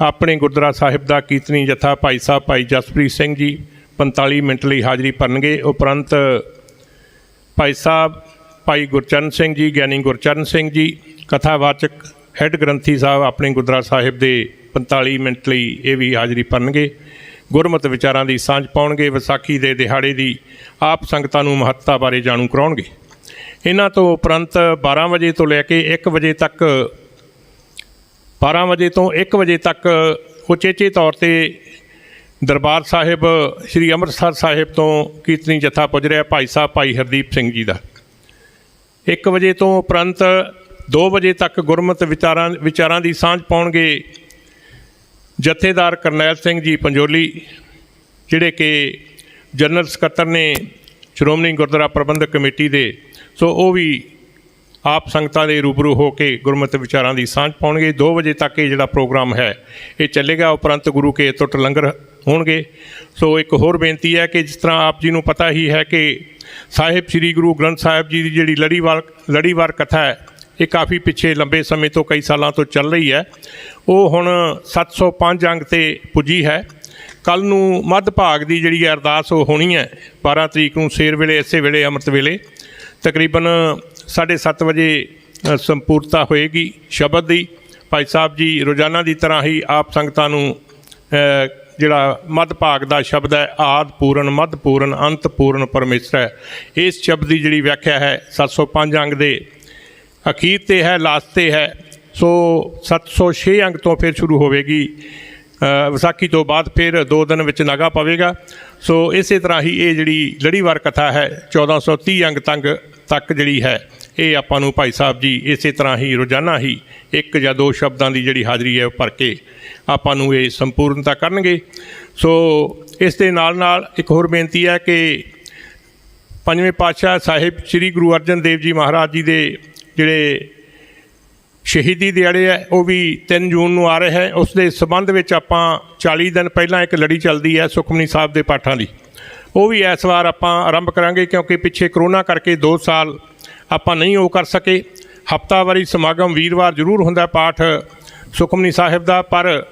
ਆਪਣੇ ਗੁਰਦੁਆਰਾ ਸਾਹਿਬ ਦਾ ਕੀਰਤਨੀ ਜਥਾ ਭਾਈ ਸਾਹਿਬ ਭਾਈ ਜਸਪ੍ਰੀਤ ਸਿੰਘ ਜੀ 45 ਮਿੰਟ ਲਈ ਹਾਜ਼ਰੀ ਭਰਨਗੇ। ਉਪਰੰਤ ਭਾਈ ਸਾਹਿਬ ਭਾਈ ਗੁਰਚਰਨ ਸਿੰਘ ਜੀ, ਗਿਆਨੀ ਗੁਰਚਰਨ ਸਿੰਘ ਜੀ, ਕਥਾਵਾਚਕ ਹੈੱਡ ਗ੍ਰੰਥੀ ਸਾਹਿਬ ਆਪਣੇ ਗੁਰਦੁਆਰਾ ਸਾਹਿਬ ਦੇ 45 ਮਿੰਟ ਲਈ ਇਹ ਵੀ ਹਾਜ਼ਰੀ ਭਰਨਗੇ। ਗੁਰਮਤਿ ਵਿਚਾਰਾਂ ਦੀ ਸਾਂਝ ਪਾਉਣਗੇ। ਵਿਸਾਖੀ ਦੇ ਦਿਹਾੜੇ ਦੀ ਆਪ ਸੰਗਤਾਂ ਨੂੰ ਮਹੱਤਤਾ ਬਾਰੇ ਜਾਣੂ ਕਰਾਉਣਗੇ। ਇਹਨਾਂ ਤੋਂ ਉਪਰੰਤ 12 ਵਜੇ ਤੋਂ ਲੈ ਕੇ 1 ਵਜੇ ਤੱਕ 12 ਵਜੇ ਤੋਂ 1 ਵਜੇ ਤੱਕ ਉਚੇਚੇ ਤੌਰ 'ਤੇ ਦਰਬਾਰ ਸਾਹਿਬ ਸ੍ਰੀ ਅੰਮ੍ਰਿਤਸਰ ਸਾਹਿਬ ਤੋਂ ਕੀਰਤਨੀ ਜਥਾ ਪੁੱਜ ਰਿਹਾ ਭਾਈ ਸਾਹਿਬ ਭਾਈ ਹਰਦੀਪ ਸਿੰਘ ਜੀ ਦਾ। 1 ਵਜੇ ਤੋਂ ਉਪਰੰਤ 2 ਵਜੇ ਤੱਕ ਗੁਰਮਤਿ ਵਿਚਾਰਾਂ ਦੀ ਸਾਂਝ ਪਾਉਣਗੇ ਜਥੇਦਾਰ ਕਰਨੈਲ ਸਿੰਘ ਜੀ ਪੰਜੋਲੀ, ਜਿਹੜੇ ਕਿ ਜਨਰਲ ਸਕੱਤਰ ਨੇ ਸ਼੍ਰੋਮਣੀ ਗੁਰਦੁਆਰਾ ਪ੍ਰਬੰਧਕ ਕਮੇਟੀ ਦੇ। ਸੋ ਉਹ ਵੀ ਆਪ ਸੰਗਤਾਂ ਦੇ ਰੂਬਰੂ ਹੋ ਕੇ ਗੁਰਮਤਿ ਵਿਚਾਰਾਂ ਦੀ ਸਾਂਝ ਪਾਉਣਗੇ। 2 ਵਜੇ ਤੱਕ ਇਹ ਜਿਹੜਾ ਪ੍ਰੋਗਰਾਮ ਹੈ ਇਹ ਚੱਲੇਗਾ। ਉਪਰੰਤ ਗੁਰੂ ਕੇ ਟੁੱਟ ਲੰਗਰ ਹੋਣਗੇ। ਸੋ ਇੱਕ ਹੋਰ ਬੇਨਤੀ ਹੈ ਕਿ ਜਿਸ ਤਰ੍ਹਾਂ ਆਪ ਜੀ ਨੂੰ ਪਤਾ ਹੀ ਹੈ ਕਿ ਸਾਹਿਬ ਸ੍ਰੀ ਗੁਰੂ ਗ੍ਰੰਥ ਸਾਹਿਬ ਜੀ ਦੀ ਜਿਹੜੀ ਲੜੀਵਾਰ ਕਥਾ ਹੈ, ਇਹ ਕਾਫੀ ਪਿੱਛੇ ਲੰਬੇ ਸਮੇਂ ਤੋਂ ਕਈ ਸਾਲਾਂ ਤੋਂ ਚੱਲ ਰਹੀ ਹੈ। ਉਹ ਹੁਣ 705 ਅੰਗ 'ਤੇ ਪੁੱਜੀ ਹੈ। ਕੱਲ੍ਹ ਨੂੰ ਮੱਧ ਭਾਗ ਦੀ ਜਿਹੜੀ ਅਰਦਾਸ ਉਹ ਹੋਣੀ ਹੈ 12 ਤਰੀਕ ਨੂੰ ਸਵੇਰ ਵੇਲੇ, ਇਸੇ ਵੇਲੇ ਅੰਮ੍ਰਿਤ ਵੇਲੇ ਤਕਰੀਬਨ 7:30 ਵਜੇ ਸੰਪੂਰਨਤਾ ਹੋਏਗੀ ਸ਼ਬਦ ਦੀ। ਭਾਈ ਸਾਹਿਬ ਜੀ ਰੋਜ਼ਾਨਾ ਦੀ ਤਰ੍ਹਾਂ ਹੀ ਆਪ ਸੰਗਤਾਂ ਨੂੰ ਜਿਹੜਾ ਮੱਧ ਭਾਗ ਦਾ ਸ਼ਬਦ ਹੈ, ਆਦ ਪੂਰਨ ਮੱਧ ਪੂਰਨ ਅੰਤ ਪੂਰਨ ਪਰਮੇਸ਼ਰ ਹੈ, ਇਸ ਸ਼ਬਦ ਦੀ ਜਿਹੜੀ ਵਿਆਖਿਆ ਹੈ 705 ਅੰਗ ਦੇ ਅਖੀਰ 'ਤੇ ਹੈ, ਲਾਸਟ 'ਤੇ ਹੈ। ਸੋ 706 ਅੰਗ ਤੋਂ ਫਿਰ ਸ਼ੁਰੂ ਹੋਵੇਗੀ। ਵਿਸਾਖੀ ਤੋਂ ਬਾਅਦ ਫਿਰ 2 ਦਿਨ ਵਿੱਚ ਨਾਗਾ ਪਵੇਗਾ। ਸੋ ਇਸੇ ਤਰ੍ਹਾਂ ਹੀ ਇਹ ਜਿਹੜੀ ਲੜੀਵਾਰ ਕਥਾ ਹੈ 1430 ਅੰਗ ਤੱਕ ਜਿਹੜੀ ਹੈ, ਇਹ ਆਪਾਂ ਨੂੰ ਭਾਈ ਸਾਹਿਬ ਜੀ ਇਸੇ ਤਰ੍ਹਾਂ ਹੀ ਰੋਜ਼ਾਨਾ ਹੀ 1 ਜਾਂ 2 ਸ਼ਬਦਾਂ ਦੀ ਜਿਹੜੀ ਹਾਜ਼ਰੀ ਹੈ ਉਹ ਭਰ ਕੇ ਆਪਾਂ ਨੂੰ ਇਹ ਸੰਪੂਰਨਤਾ ਕਰਨਗੇ। ਸੋ ਇਸ ਦੇ ਨਾਲ ਨਾਲ ਇੱਕ ਹੋਰ ਬੇਨਤੀ ਹੈ ਕਿ 5ਵੇਂ ਪਾਤਸ਼ਾਹ ਸਾਹਿਬ ਸ੍ਰੀ ਗੁਰੂ ਅਰਜਨ ਦੇਵ ਜੀ ਮਹਾਰਾਜ ਜੀ ਦੇ ਜਿਹੜੇ ਸ਼ਹੀਦੀ ਦਿਹਾੜੇ ਹੈ ਉਹ ਵੀ 3 ਜੂਨ ਨੂੰ ਆ ਰਿਹਾ ਹੈ। ਉਸ ਦੇ ਸੰਬੰਧ ਵਿੱਚ ਆਪਾਂ 40 ਦਿਨ ਪਹਿਲਾਂ ਇੱਕ ਲੜੀ ਚੱਲਦੀ ਹੈ ਸੁਖਮਨੀ ਸਾਹਿਬ ਦੇ ਪਾਠਾਂ ਦੀ। ਉਹ ਵੀ ਇਸ ਵਾਰ ਆਪਾਂ ਆਰੰਭ ਕਰਾਂਗੇ, ਕਿਉਂਕਿ ਪਿੱਛੇ ਕਰੋਨਾ ਕਰਕੇ 2 ਸਾਲ ਆਪਾਂ ਨਹੀਂ ਉਹ ਕਰ ਸਕੇ। ਹਫ਼ਤਾਵਾਰੀ ਸਮਾਗਮ ਵੀਰਵਾਰ ਜ਼ਰੂਰ ਹੁੰਦਾ ਪਾਠ ਸੁਖਮਨੀ ਸਾਹਿਬ ਦਾ, ਪਰ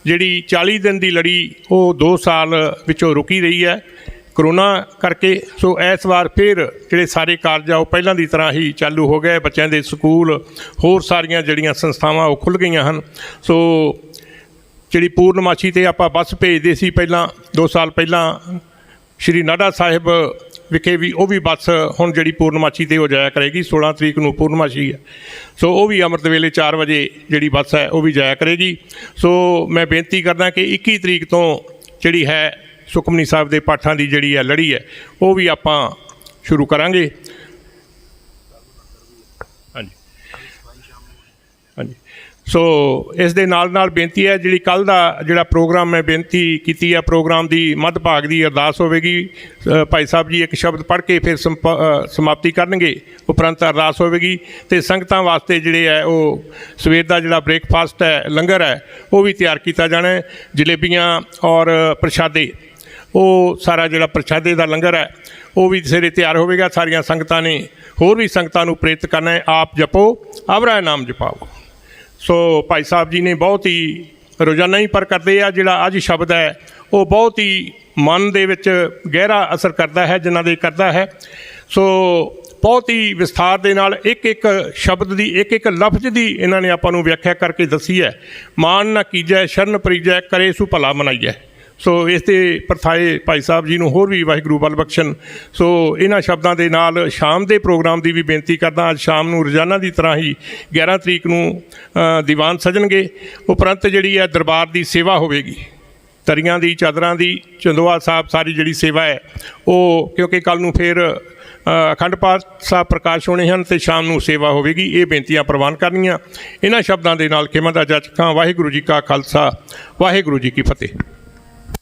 ਜਿਹੜੀ 40 ਦਿਨ ਦੀ ਲੜੀ ਉਹ 2 ਸਾਲ ਵਿੱਚੋਂ ਰੁਕੀ ਰਹੀ ਹੈ ਕਰੋਨਾ ਕਰਕੇ। ਸੋ ਇਸ ਵਾਰ ਫਿਰ ਜਿਹੜੇ ਸਾਰੇ ਕਾਰਜ ਆ ਉਹ ਪਹਿਲਾਂ ਦੀ ਤਰ੍ਹਾਂ ਹੀ ਚਾਲੂ ਹੋ ਗਏ। ਬੱਚਿਆਂ ਦੇ ਸਕੂਲ, ਹੋਰ ਸਾਰੀਆਂ ਜਿਹੜੀਆਂ ਸੰਸਥਾਵਾਂ ਉਹ ਖੁੱਲ੍ਹ ਗਈਆਂ ਹਨ। ਸੋ ਜਿਹੜੀ ਪੂਰਨਮਾਸ਼ੀ 'ਤੇ ਆਪਾਂ ਬੱਸ ਭੇਜਦੇ ਸੀ ਪਹਿਲਾਂ 2 ਸਾਲ ਪਹਿਲਾਂ ਸ਼੍ਰੀ ਨਾਢਾ ਸਾਹਿਬ ਵਿਖੇ ਵੀ, ਉਹ ਵੀ ਬੱਸ ਹੁਣ ਜਿਹੜੀ ਪੂਰਨਮਾਸ਼ੀ 'ਤੇ ਹੋ ਜਾਇਆ ਕਰੇਗੀ। 16 ਤਰੀਕ ਨੂੰ ਪੂਰਨਮਾਸ਼ੀ ਹੈ, ਸੋ ਉਹ ਵੀ ਅੰਮ੍ਰਿਤ ਵੇਲੇ 4 ਵਜੇ ਜਿਹੜੀ ਬੱਸ ਹੈ ਉਹ ਵੀ ਜਾਇਆ ਕਰੇਗੀ। ਸੋ ਮੈਂ ਬੇਨਤੀ ਕਰਦਾ ਕਿ 21 ਤਰੀਕ ਤੋਂ ਜਿਹੜੀ ਹੈ ਸੁਖਮਨੀ ਸਾਹਿਬ ਦੇ ਪਾਠਾਂ ਦੀ ਜਿਹੜੀ ਹੈ ਲੜੀ ਹੈ ਉਹ ਵੀ ਆਪਾਂ ਸ਼ੁਰੂ ਕਰਾਂਗੇ। ਹਾਂਜੀ ਹਾਂਜੀ। ਸੋ ਇਸ ਦੇ ਨਾਲ ਨਾਲ ਬੇਨਤੀ ਹੈ, ਜਿਹੜੀ ਕੱਲ੍ਹ ਦਾ ਜਿਹੜਾ ਪ੍ਰੋਗਰਾਮ ਮੈਂ ਬੇਨਤੀ ਕੀਤੀ ਹੈ, ਪ੍ਰੋਗਰਾਮ ਦੀ ਮੱਧ ਭਾਗ ਦੀ ਅਰਦਾਸ ਹੋਵੇਗੀ। ਭਾਈ ਸਾਹਿਬ ਜੀ ਇੱਕ ਸ਼ਬਦ ਪੜ੍ਹ ਕੇ ਫਿਰ ਸਮਾਪਤੀ ਕਰਨਗੇ, ਉਪਰੰਤ ਅਰਦਾਸ ਹੋਵੇਗੀ। ਅਤੇ ਸੰਗਤਾਂ ਵਾਸਤੇ ਜਿਹੜੇ ਹੈ ਉਹ ਸਵੇਰ ਦਾ ਜਿਹੜਾ ਬ੍ਰੇਕਫਾਸਟ ਹੈ, ਲੰਗਰ ਹੈ, ਉਹ ਵੀ ਤਿਆਰ ਕੀਤਾ ਜਾਣਾ ਹੈ। ਜਲੇਬੀਆਂ ਔਰ ਪ੍ਰਸ਼ਾਦੇ, ਉਹ ਸਾਰਾ ਜਿਹੜਾ ਪ੍ਰਸ਼ਾਦੇ ਦਾ ਲੰਗਰ ਹੈ ਉਹ ਵੀ ਸਵੇਰੇ ਤਿਆਰ ਹੋਵੇਗਾ। ਸਾਰੀਆਂ ਸੰਗਤਾਂ ਨੇ ਹੋਰ ਵੀ ਸੰਗਤਾਂ ਨੂੰ ਪ੍ਰੇਰਿਤ ਕਰਨਾ ਹੈ, ਆਪ ਜਪੋ ਅਵਰਾ ਨਾਮ ਜਪਾਓ। ਸੋ ਭਾਈ ਸਾਹਿਬ ਜੀ ਨੇ ਬਹੁਤ ਹੀ ਰੋਜ਼ਾਨਾ ਹੀ ਪਰ ਕਰਦੇ ਆ। ਜਿਹੜਾ ਅੱਜ ਸ਼ਬਦ ਹੈ ਉਹ ਬਹੁਤ ਹੀ ਮਨ ਦੇ ਵਿੱਚ ਗਹਿਰਾ ਅਸਰ ਕਰਦਾ ਹੈ, ਜਿਨ੍ਹਾਂ ਦੇ ਕਰਦਾ ਹੈ। ਸੋ ਬਹੁਤ ਹੀ ਵਿਸਥਾਰ ਦੇ ਨਾਲ ਇੱਕ ਇੱਕ ਸ਼ਬਦ ਦੀ, ਇੱਕ ਇੱਕ ਲਫ਼ਜ਼ ਦੀ ਇਹਨਾਂ ਨੇ ਆਪਾਂ ਨੂੰ ਵਿਆਖਿਆ ਕਰਕੇ ਦੱਸੀ ਹੈ। ਮਾਨ ਨਾ ਕੀਜੈ ਸ਼ਰਨ ਪਰੀਜੈ, ਕਰੇ ਸੂ ਭਲਾ ਮਨਾਈਐ। ਸੋ ਇਸ ਦੇ ਪਰਥਾਏ ਭਾਈ ਸਾਹਿਬ ਜੀ ਨੂੰ ਹੋਰ ਵੀ ਵਾਹਿਗੁਰੂ ਬਲ ਬਖਸ਼ਣ। ਸੋ ਇਹਨਾਂ ਸ਼ਬਦਾਂ ਦੇ ਨਾਲ ਸ਼ਾਮ ਦੇ ਪ੍ਰੋਗਰਾਮ ਦੀ ਵੀ ਬੇਨਤੀ ਕਰਦਾ। ਅੱਜ ਸ਼ਾਮ ਨੂੰ ਰੋਜ਼ਾਨਾ ਦੀ ਤਰ੍ਹਾਂ ਹੀ 11 ਤਰੀਕ ਨੂੰ ਦੀਵਾਨ ਸਜਣਗੇ। ਉਪਰੰਤ ਜਿਹੜੀ ਹੈ ਦਰਬਾਰ ਦੀ ਸੇਵਾ ਹੋਵੇਗੀ, ਤਰੀਆਂ ਦੀ, ਚਾਦਰਾਂ ਦੀ, ਚੰਦੋਆ ਸਾਹਿਬ ਸਾਰੀ ਜਿਹੜੀ ਸੇਵਾ ਹੈ ਉਹ, ਕਿਉਂਕਿ ਕੱਲ੍ਹ ਨੂੰ ਫਿਰ ਅਖੰਡ ਪਾਠ ਸਾਹਿਬ ਪ੍ਰਕਾਸ਼ ਹੋਣੇ ਹਨ ਅਤੇ ਸ਼ਾਮ ਨੂੰ ਸੇਵਾ ਹੋਵੇਗੀ। ਇਹ ਬੇਨਤੀਆਂ ਪ੍ਰਵਾਨ ਕਰਨੀਆਂ। ਇਹਨਾਂ ਸ਼ਬਦਾਂ ਦੇ ਨਾਲ ਖਿਮਾ ਦਾ ਜਾਚਕਾਂ। ਵਾਹਿਗੁਰੂ ਜੀ ਕਾ ਖਾਲਸਾ, ਵਾਹਿਗੁਰੂ ਜੀ ਕੀ ਫਤਿਹ।